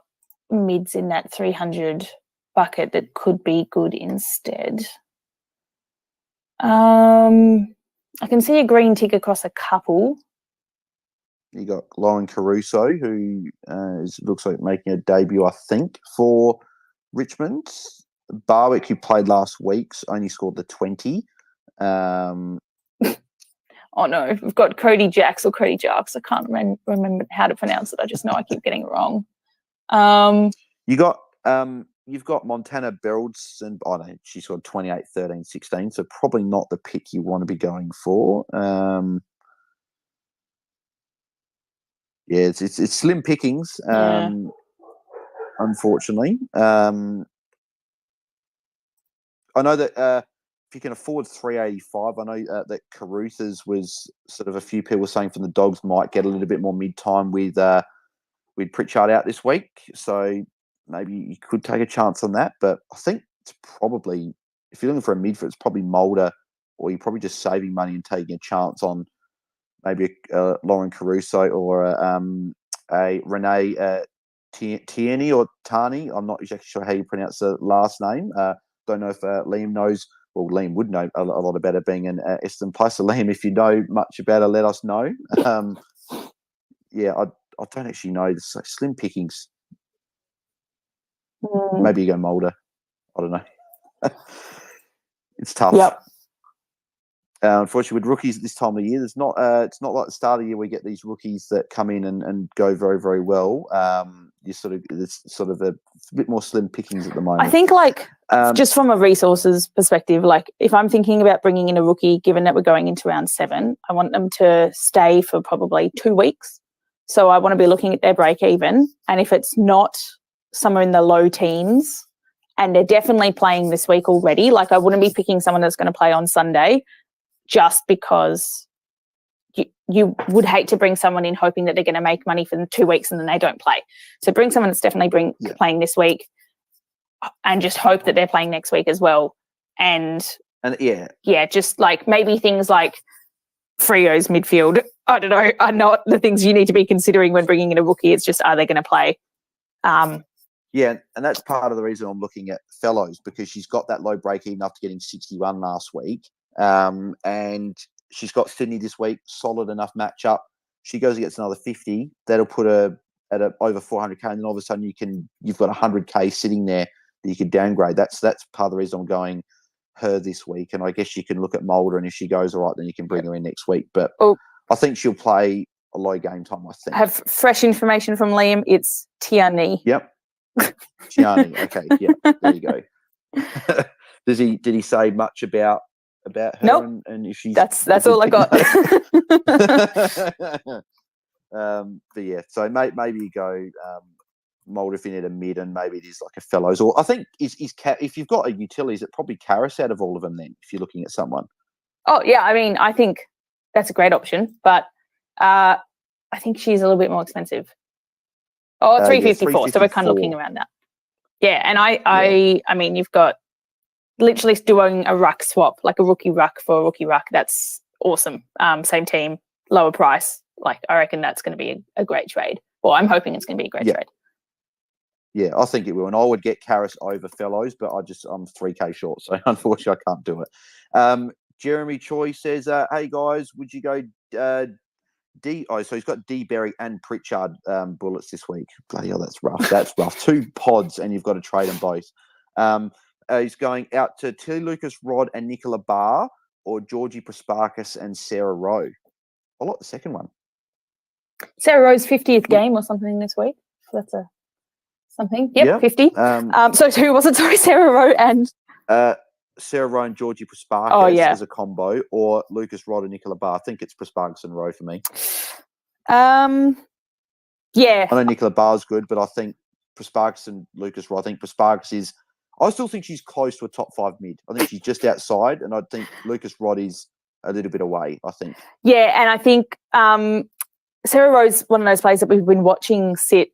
mids in that 300 bucket that could be good instead. I can see a green tick across a couple. You got Lauren Caruso, who looks like making a debut, I think, for Richmond. Barwick, who played last week, only scored the 20. Oh no, we've got Cody Jacks or Cody Jarks. I can't remember how to pronounce it. I just know I keep getting it wrong. You've got Montana Berrelds, and I don't know, she scored 28, 13, 16, so probably not the pick you want to be going for. It's slim pickings, unfortunately. I know that if you can afford 385, I know that Caruthers was sort of a few people saying from the Dogs might get a little bit more mid-time with Pritchard out this week. So maybe you could take a chance on that. But I think it's probably, if you're looking for a midfield, it's probably Mulder, or you're probably just saving money and taking a chance on maybe Lauren Caruso or a Renee Tierney or Tani. I'm not exactly sure how you pronounce the last name. Don't know if Liam knows. Well, Liam would know a lot about it being an Eston player. So, Liam, if you know much about it, let us know. I don't actually know. It's like slim pickings. Maybe you go Mulder. I don't know. It's tough. Yep. Unfortunately, with rookies at this time of year, it's not like the start of the year we get these rookies that come in and go very, very well. It's sort of a bit more slim pickings at the moment. I think, just from a resources perspective, if I'm thinking about bringing in a rookie, given that we're going into round 7, I want them to stay for probably 2 weeks. So I want to be looking at their break even, and if it's not somewhere in the low teens, and they're definitely playing this week already, I wouldn't be picking someone that's going to play on Sunday. Just because you would hate to bring someone in hoping that they're going to make money for 2 weeks and then they don't play. So bring someone that's definitely playing this week, and just hope that they're playing next week as well. And just maybe things like Freo's midfield, I don't know, are not the things you need to be considering when bringing in a rookie. It's just, are they going to play? And that's part of the reason I'm looking at Fellows, because she's got that low break even after getting 61 last week. And she's got Sydney this week, solid enough matchup. She goes and gets another 50. That'll put her at over 400k, and then all of a sudden you've got 100k sitting there you could downgrade. That's part of the reason I'm going her this week. And I guess you can look at Mulder, and if she goes all right, then you can bring her in next week. But I think she'll play a low game time, I think. I have fresh information from Liam. It's Tierney. Yep. Tierney. Okay. Yeah. There you go. Did he say much about her? Nope. And if she's that's all I got. But yeah, so maybe you go Mulder if you need a mid, and maybe it is like a Fellows, or I think is if you've got a utilities, it probably Karras out of all of them. Then if you're looking at someone. Oh yeah, I mean, I think that's a great option, but I think she's a little bit more expensive. Oh, 354. So we're kind of looking around that. Yeah, and I mean, you've got literally doing a ruck swap, like a rookie ruck for a rookie ruck. That's awesome. Same team, lower price. Like, I reckon that's going to be a great trade. Well, I'm hoping it's going to be a great trade. Yeah, I think it will. And I would get Karras over Fellows, but I'm 3K short. So unfortunately, I can't do it. Jeremy Choi says, hey guys, would you go so he's got D Berry and Pritchard bullets this week. Bloody hell, that's rough. That's rough. 2 pods and you've got to trade them both. He's going out to Tilly Lucas, Rod and Nicola Barr, or Georgie Prasparkas and Sarah Rowe. I like the second one. Sarah Rowe's 50th game or something this week. So that's something. Yep, 50. So who was it? Sorry, Sarah Rowe and Sarah Rowe and Georgie Prasparkas as a combo, or Lucas Rod and Nicola Barr. I think it's Prasparkas and Rowe for me. Yeah. I know Nicola Barr's good, but I think Prasparkas and Lucas Rod. I think Prasparkas is. I still think she's close to a top 5 mid. I think she's just outside, and I think Lucas Rod is a little bit away, I think. Yeah, and I think Sarah Rowe's one of those players that we've been watching sit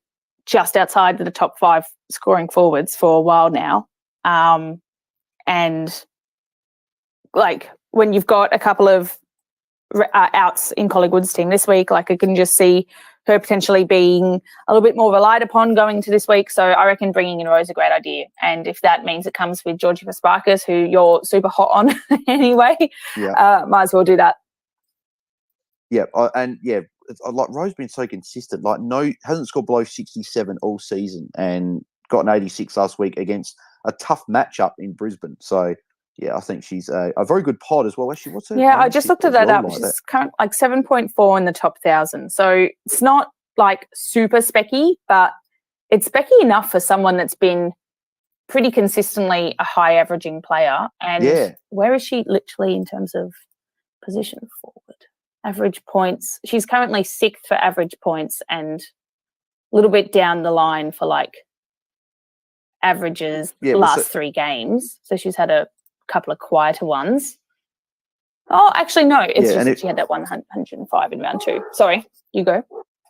just outside the top 5 scoring forwards for a while now. And, like, when you've got a couple of outs in Collingwood's team this week, like, I can just see her potentially being a little bit more relied upon going into this week. So I reckon bringing in Rowe is a great idea. And if that means it comes with Georgie Prasparkas, who you're super hot on anyway, might as well do that. Yeah, like Rowe's been so consistent. Like, hasn't scored below 67 all season, and got an 86 last week against a tough matchup in Brisbane. So yeah, I think she's a very good pod as well. Actually, what's her? Yeah, I just looked at that up. She's current like 7.4 in the top 1,000. So it's not like super specky, but it's specky enough for someone that's been pretty consistently a high averaging player. And where is she literally in terms of position forward? Average points. She's currently 6th for average points and a little bit down the line for like averages last 3 games. So she's had a couple of quieter ones. Oh, actually, no. It's just that she had that 105 in round 2. Sorry, you go.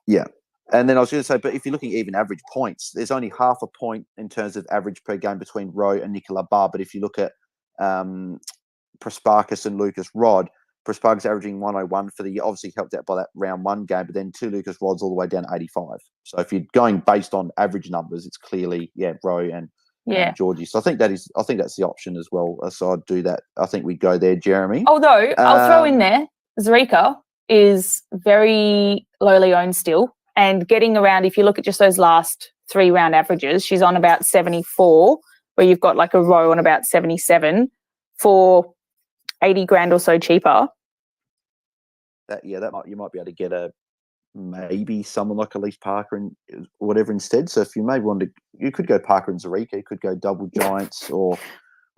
Yeah. And then I was going to say, but if you're looking at even average points, there's only half a point in terms of average per game between Rowe and Nicola Barr. But if you look at Prasparkas and Lucas Rod, Prasparkas averaging 101 for the year, obviously helped out by that round 1 game, but then 2 Lucas Rods all the way down to 85. So if you're going based on average numbers, it's clearly, Rowe and Georgie. So I think that's the option as well. So I'd do that. I think we'd go there, Jeremy. Although I'll throw in there, Zrika is very lowly owned still, and getting around, if you look at just those last 3 round averages, she's on about 74, where you've got like a Row on about 77 for 80 grand or so cheaper. You might be able to get maybe someone like Elise Parker and whatever instead. So if you maybe wanted you could go Parker and Zrika, you could go double Giants or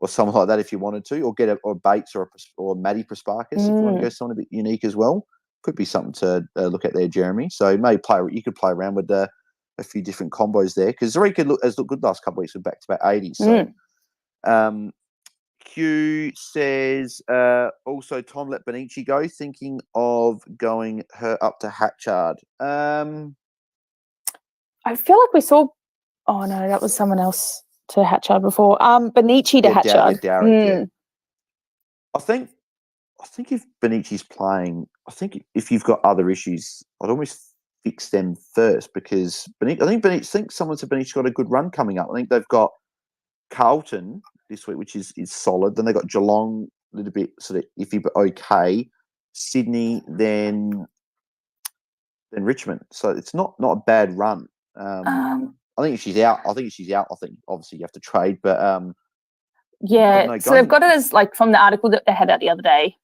something like that if you wanted to, or get or Bates or Maddie Prasparkas if you want to go something a bit unique as well. Could be something to look at there, Jeremy. So you could play around with a few different combos there, because Zrika has looked good last couple of weeks with back-to-back 80s. So Q says, also Tom let Benici go, thinking of going her up to Hatchard. I feel like we saw, oh no, that was someone else to Hatchard before. Benici to Hatchard. Darren, I think if Benici's playing, I think if you've got other issues, I'd almost fix them first, because I think someone said Benici's got a good run coming up. I think they've got Carlton this week, which is solid. Then they got Geelong a little bit sort of iffy but okay. Sydney, then Richmond. So it's not a bad run. I think she's out. I think obviously you have to trade, but yeah. So they've got it as like from the article that they had out the other day,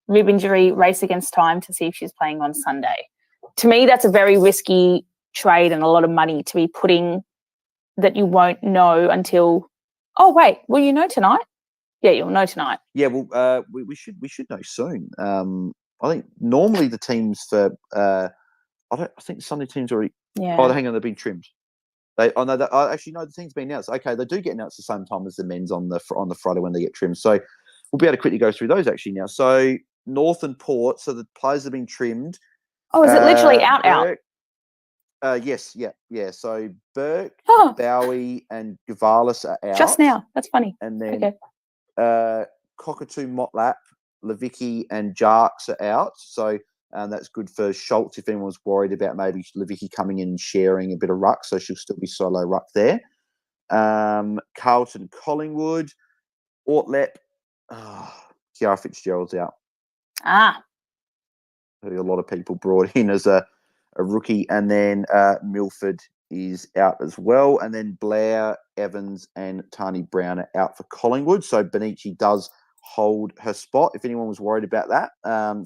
rib injury, race against time to see if she's playing on Sunday. To me, that's a very risky trade and a lot of money to be putting that you won't know until. Oh wait, will you know tonight? Yeah, you'll know tonight. Yeah, well, we should know soon. I think normally the teams for I think Sunday teams already. Yeah. Oh, hang on, they've been trimmed. I know that. Actually, no, the team's been announced. Okay, they do get announced the same time as the men's on the Friday when they get trimmed. So we'll be able to quickly go through those actually now. So North and Port. So the players have been trimmed. Oh, is it literally out? Yes, yeah. So Burke, Oh, Bowie, and Gavalis are out just now. That's funny. and then Cockatoo, Motlap, Levicki, and Jarks are out. So that's good for Schultz if anyone's worried about maybe Levicki coming in and sharing a bit of ruck, so she'll still be solo ruck there. Carlton, Collingwood, Ortlep, Kiara Fitzgerald's out. Who a lot of people brought in as a rookie, and then Milford is out as well, and then Blair, Evans, and Tani Brown are out for Collingwood. So Benici does hold her spot if anyone was worried about that.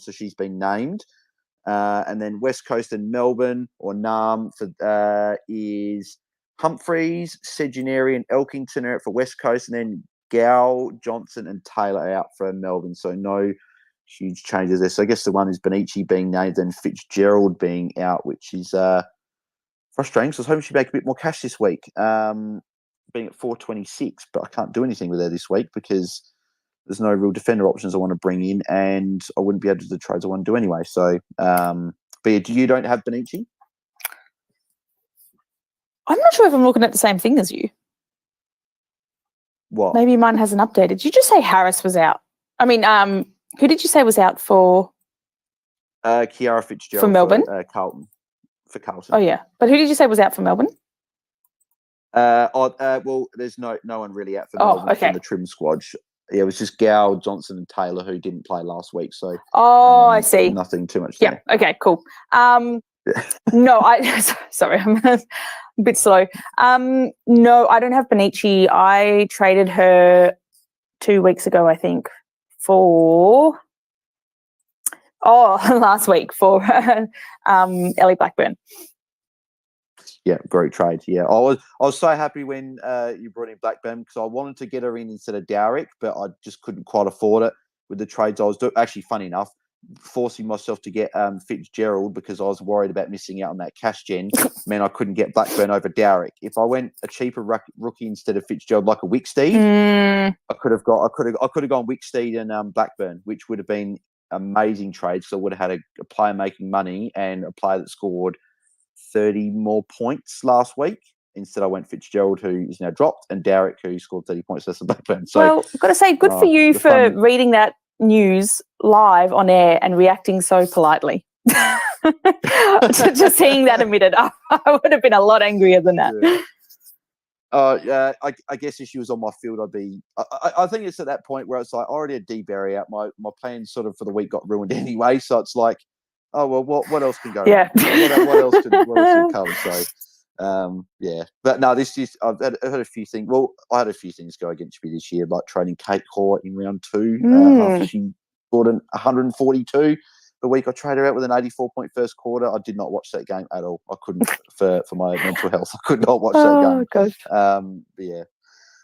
So she's been named. And then West Coast and Melbourne, or NAM, is Humphreys, Segenary, and Elkington are out for West Coast, and then Gow, Johnson, and Taylor are out for Melbourne. So no huge changes there. So I guess the one is Benici being named and Fitzgerald being out, which is frustrating. So I was hoping she'd make a bit more cash this week, being at 426, but I can't do anything with her this week because there's no real defender options I want to bring in, and I wouldn't be able to do the trades I want to do anyway. So, but yeah, you don't have Benici? I'm not sure if I'm looking at the same thing as you. What? Maybe mine hasn't updated. Did you just say Harris was out? I mean, who did you say was out for? Kiara Fitzgerald for Melbourne? Carlton. For Carlton. Oh yeah, but who did you say was out for Melbourne? Well, there's no one really out for Melbourne from the trim squad. Yeah, it was just Gow, Johnson, and Taylor who didn't play last week. So I see. Nothing too much there. Yeah. Okay. Cool. No, sorry, I'm a bit slow. No, I don't have Benici. I traded her 2 weeks ago, I think, for last week for Ellie Blackburn. Yeah, great trade. Yeah, I was so happy when you brought in Blackburn because I wanted to get her in instead of Dowrick, but I just couldn't quite afford it with the trades I was doing. Actually, funny enough, forcing myself to get Fitzgerald because I was worried about missing out on that cash gen meant I couldn't get Blackburn over Dowrick. If I went a cheaper rookie instead of Fitzgerald, like a Wicksteed, I could have gone Wicksteed and Blackburn, which would have been amazing trades. So I would have had a player making money and a player that scored 30 more points last week. Instead, I went Fitzgerald, who is now dropped, and Dowrick, who scored 30 points less than Blackburn. So, well, I've got to say, good for you for reading that news live on air and reacting so politely. Just seeing that admitted, I would have been a lot angrier than that. Yeah. I guess if she was on my field, I'd be. I think it's at that point where it's like I already had D-Berry out. My plans sort of for the week got ruined anyway. So it's like, oh well, what else can go? Yeah. What else could come? So, yeah. But no, this is. I've had a few things. Well, I had a few things go against me this year, like trading Kate Hoare in round 2 after she scored an 142. The week I traded her out with an 84-point first quarter. I did not watch that game at all. I couldn't for my mental health. I could not watch that game. Gosh. But yeah,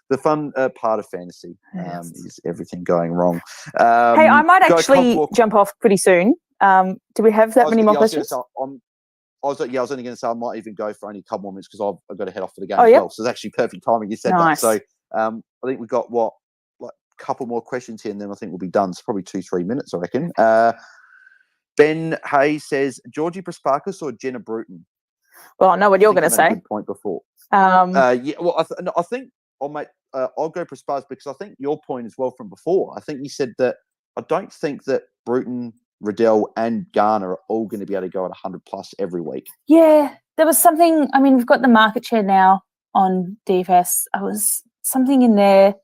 the fun part of fantasy is everything going wrong. Hey, I might actually jump off pretty soon. Do we have that many more questions? I was only going to say I might even go for only a couple more minutes because I've got to head off for the game as well. So it's actually perfect timing you said that. So I think we've got a couple more questions here, and then I think we'll be done. It's probably 2-3 minutes, I reckon. Ben Hayes says, Georgie Prasparkas or Jenna Bruton? Well, I know what you're going to say. Good point before. Yeah, well, I think I'll go Prasparkas because I think your point as well from before. I think you said that I don't think that Bruton, Riddell, and Garner are all going to be able to go at 100 plus every week. Yeah, there was something. I mean, we've got the market share now on DFS. I was something in there.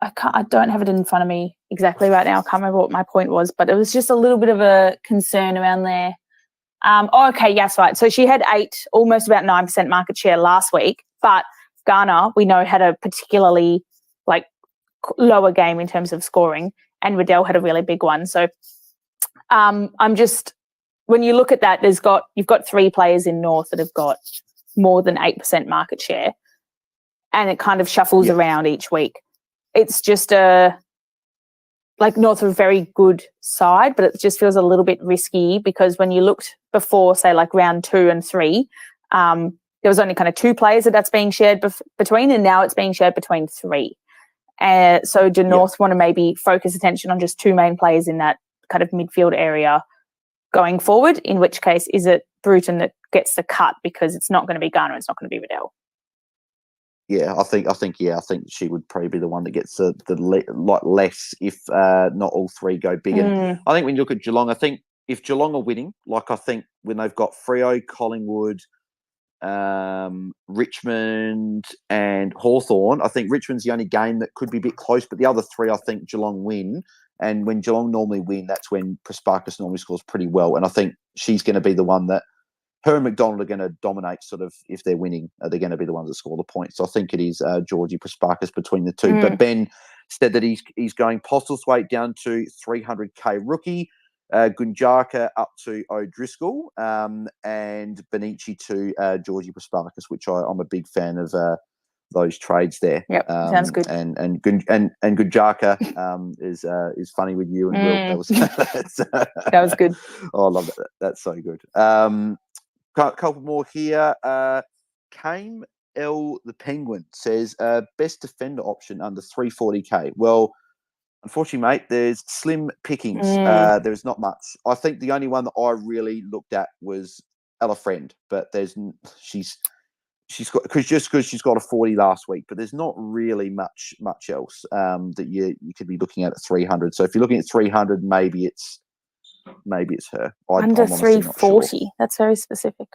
I don't have it in front of me exactly right now. I can't remember what my point was, but it was just a little bit of a concern around there. Okay, yes, right. So she had almost about 9% market share last week, but Garner, we know, had a particularly lower game in terms of scoring, and Riddell had a really big one. So when you look at that, you've got 3 players in North that have got more than 8% market share, and it kind of shuffles around each week. It's just North are a very good side, but it just feels a little bit risky because when you looked before, say, round 2 and 3, there was only kind of 2 players that's being shared between, and now it's being shared between 3. So do North want to maybe focus attention on just 2 main players in that kind of midfield area going forward, in which case is it Bruton that gets the cut because it's not going to be Garner, it's not going to be Riddell? Yeah, I think she would probably be the one that gets the less if not all 3 go big. And I think when you look at Geelong, I think if Geelong are winning, I think when they've got Freo, Collingwood, Richmond and Hawthorn, I think Richmond's the only game that could be a bit close, but the other 3 I think Geelong win. And when Geelong normally win, that's when Prasparkas normally scores pretty well. And I think she's going to be the one that her and McDonald are going to dominate. Sort of, if they're winning, they're going to be the ones that score the points. So I think it is Georgie Prasparkas between the 2. But Ben said that he's going Postlethwaite down to 300k rookie, Gunjaka up to O'Driscoll, and Benici to Georgie Prasparkas, which I'm a big fan of those trades there. Yep, sounds good. And Gunjaka is funny with you and Will. That was good. Oh, I love that. That's so good. Couple more here. Kame L the Penguin says best defender option under 340k. Well, unfortunately, mate, there's slim pickings. There's not much. I think the only one that I really looked at was Ella Friend, but she's got because she's got a 40 last week, but there's not really much else that you could be looking at 300. So if you're looking at 300, maybe it's her. Under 340. Sure. That's very specific.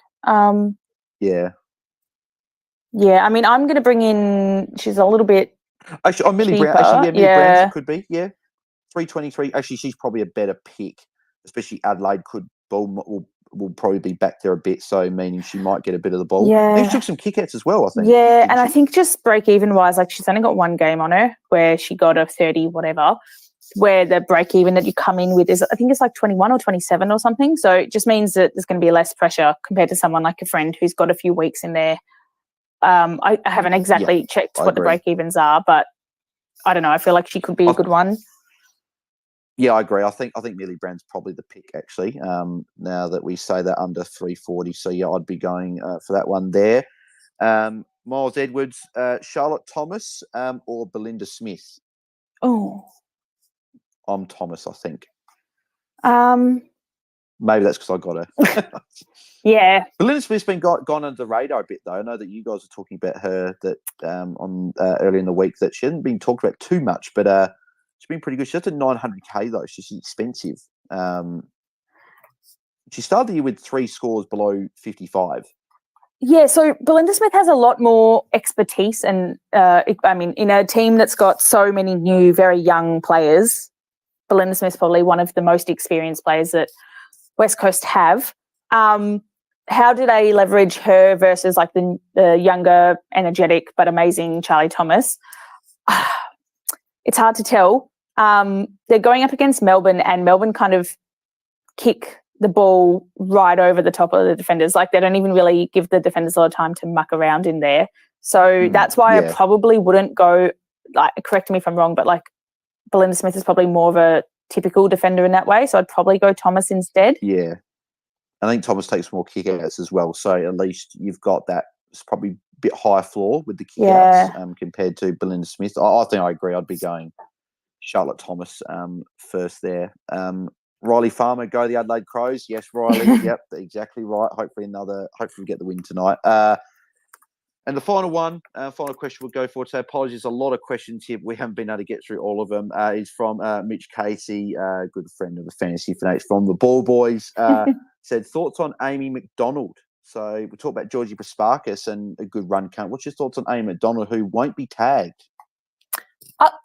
Yeah. Yeah, I mean, I'm going to bring in. She's a little bit. Actually, Millie Brown. Actually, Millie Brown could be. Yeah, 323. Actually, she's probably a better pick, especially Adelaide will probably be back there a bit, so meaning she might get a bit of the ball. Yeah. She took some kickouts as well, I think. Yeah, and I think just break-even wise, she's only got 1 game on her where she got a 30 whatever, where the break-even that you come in with is, I think it's 21 or 27 or something. So it just means that there's going to be less pressure compared to someone like a Friend who's got a few weeks in there. I haven't exactly checked what the break-evens are, but I don't know. I feel like she could be a good one. Yeah, I agree. I think Millie Brown's probably the pick, actually, now that we say that under 340. So, yeah, I'd be going for that one there. Miles Edwards, Charlotte Thomas or Belinda Smith? Oh. I'm Thomas, I think. Maybe that's because I got her. Yeah. Belinda Smith's been gone under the radar a bit, though. I know that you guys are talking about her that on early in the week that she hasn't been talked about too much, but she's been pretty good. She's at 900k, though. She's expensive. She started the year with 3 scores below 55. Yeah, so Belinda Smith has a lot more expertise and, in a team that's got so many new, very young players, Belinda Smith's probably one of the most experienced players that West Coast have. How do they leverage her versus the younger, energetic but amazing Charlie Thomas? It's hard to tell. They're going up against Melbourne, and Melbourne kind of kick the ball right over the top of the defenders. They don't even really give the defenders a lot of time to muck around in there. So that's why I probably wouldn't go, correct me if I'm wrong, but Belinda Smith is probably more of a typical defender in that way. So I'd probably go Thomas instead. Yeah. I think Thomas takes more kickouts as well. So at least you've got that. It's probably a bit higher floor with the kickouts compared to Belinda Smith. I think I agree. I'd be going Charlotte Thomas first there. Riley Farmer, go the Adelaide Crows. Yes, Riley. Yep, exactly right. Hopefully we get the win tonight. And the final question we'll go for today. Apologies, a lot of questions here. We haven't been able to get through all of them. Is from Mitch Casey, good friend of the Fantasy Fanatics from the Ball Boys. Said, thoughts on Amy McDonald? So we talked about Georgie Prasparkas and a good run count. What's your thoughts on Amy McDonald, who won't be tagged?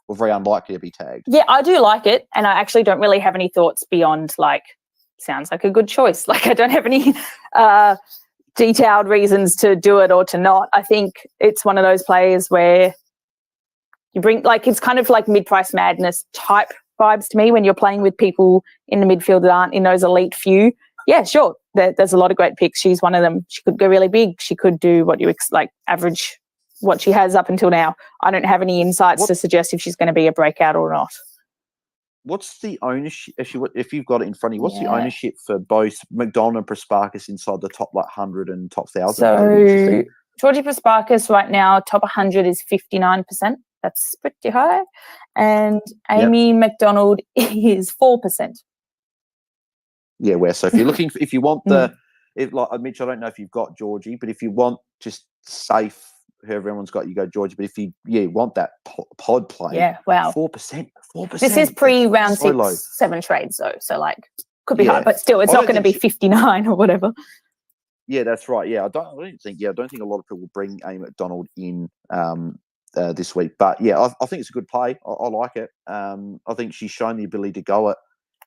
Or very unlikely to be tagged? Yeah, I do like it. And I actually don't really have any thoughts beyond sounds like a good choice. Like, I don't have any detailed reasons to do it or to not. I think it's one of those players where you bring, like, it's kind of like mid-price madness type vibes to me when you're playing with people in the midfield that aren't in those elite few. Yeah, sure. There's a lot of great picks. She's one of them. She could go really big. She could do what you average what she has up until now. I don't have any insights to suggest if she's going to be a breakout or not. What's the ownership, if you've got it in front of you, what's the ownership for both McDonald and Prasparkas inside the top 100 and top 1,000? So Georgie Prasparkas right now, top 100 is 59%. That's pretty high. And Amy McDonald is 4%. Yeah, so if you're looking, if you want Mitch, I don't know if you've got Georgie, but if you want just safe, whoever everyone's got, you go Georgie. But if you want that pod play, 4%. This is pre-round 6-7 trades though, so like could be hard, but still, it's not going to be 59 or whatever. Yeah, that's right. Yeah, I don't think a lot of people will bring Amy McDonald in this week, but yeah, I think it's a good play. I like it. I think she's shown the ability to go at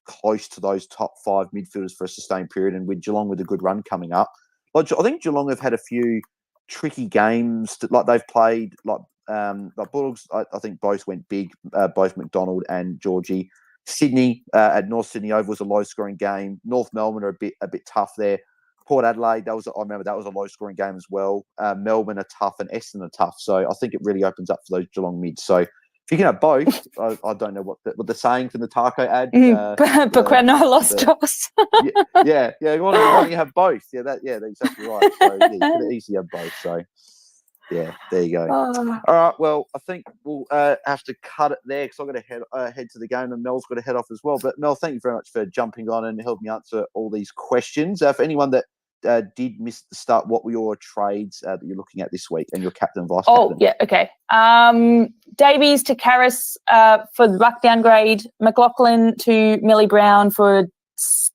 close to those top 5 midfielders for a sustained period, and with Geelong with a good run coming up, I think Geelong have had a few tricky games that they've played like Bulldogs. I think both went big, both McDonald and Georgie. Sydney at North Sydney Oval was a low scoring game. North Melbourne are a bit tough there. Port Adelaide, I remember that was a low scoring game as well. Melbourne are tough and Essendon are tough, so I think it really opens up for those Geelong mids. So if you can have both, I don't know what the saying from the taco ad. But when I lost Joss. yeah. Why don't you have both? That's exactly right. So yeah, you could easily have both. So yeah, there you go. All right. Well, I think we'll have to cut it there because I've got to head to the game, and Mel's got to head off as well. But Mel, thank you very much for jumping on and helping me answer all these questions. For anyone that did miss the start, what were your trades that you're looking at this week and your captain and vice captain? Oh, yeah, okay. Davies to Karras for the ruck downgrade, McLaughlin to Millie Brown for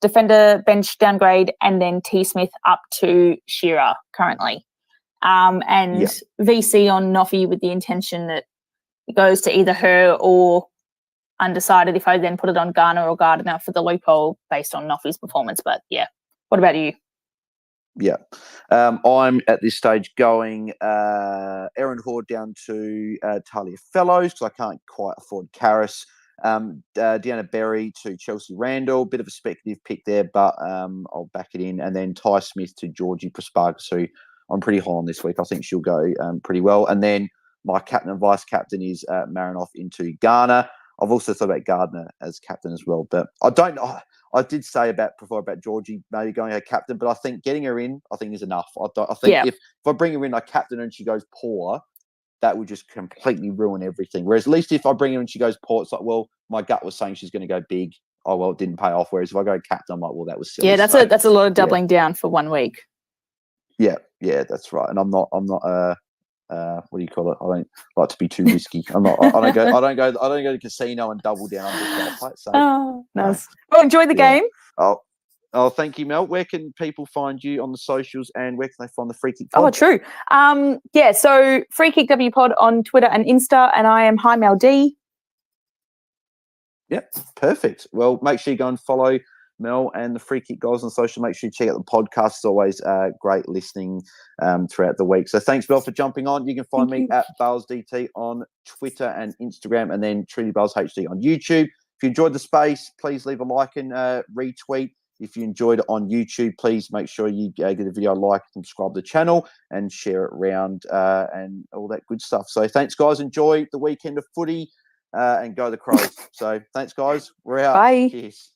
defender bench downgrade, and then T. Smith up to Shearer currently. VC on Noffy with the intention that it goes to either her or undecided if I then put it on Garner or Gardiner for the loophole based on Noffy's performance. But, yeah, what about you? Yeah. I'm at this stage going Erin Hoard down to Talia Fellows because I can't quite afford Karras. Deanna Berry to Chelsea Randall. Bit of a speculative pick there, but I'll back it in. And then Ty Smith to Georgie Prasparkas, who I'm pretty high on this week. I think she'll go pretty well. And then my captain and vice captain is Marinoff into Garner. I've also thought about Gardner as captain as well, but I don't know. I did say before about Georgie maybe going her captain, but I think getting her in, I think is enough. I think if I bring her in, I captain her and she goes poor, that would just completely ruin everything. Whereas at least if I bring her in and she goes poor, it's like, well, my gut was saying she's going to go big. Oh, well, it didn't pay off. Whereas if I go captain, I'm like, well, that was silly. Yeah, that's a lot of doubling down for 1 week. Yeah, that's right. And I'm not what do you call it? I don't like to be too risky. I don't go to the casino and double down. I'm just like, oh, nice. Well, enjoy the game. Oh, thank you, Mel. Where can people find you on the socials, and where can they find the Free Kick Pod? Oh, true. So Free Kick W Pod on Twitter and Insta, and I am Hi Mel D. Yep, perfect. Well, make sure you go and follow Mel and the Free Kick guys on social. Make sure you check out the podcast. It's always great listening throughout the week. So thanks, Mel, for jumping on. You can find me at BalesDT on Twitter and Instagram, and then trulybailshd on YouTube. If you enjoyed the space, please leave a like and retweet. If you enjoyed it on YouTube, please make sure you give the video a like, subscribe to the channel, and share it around and all that good stuff. So thanks, guys. Enjoy the weekend of footy and go the Crows. So thanks, guys. We're out. Bye. Cheers.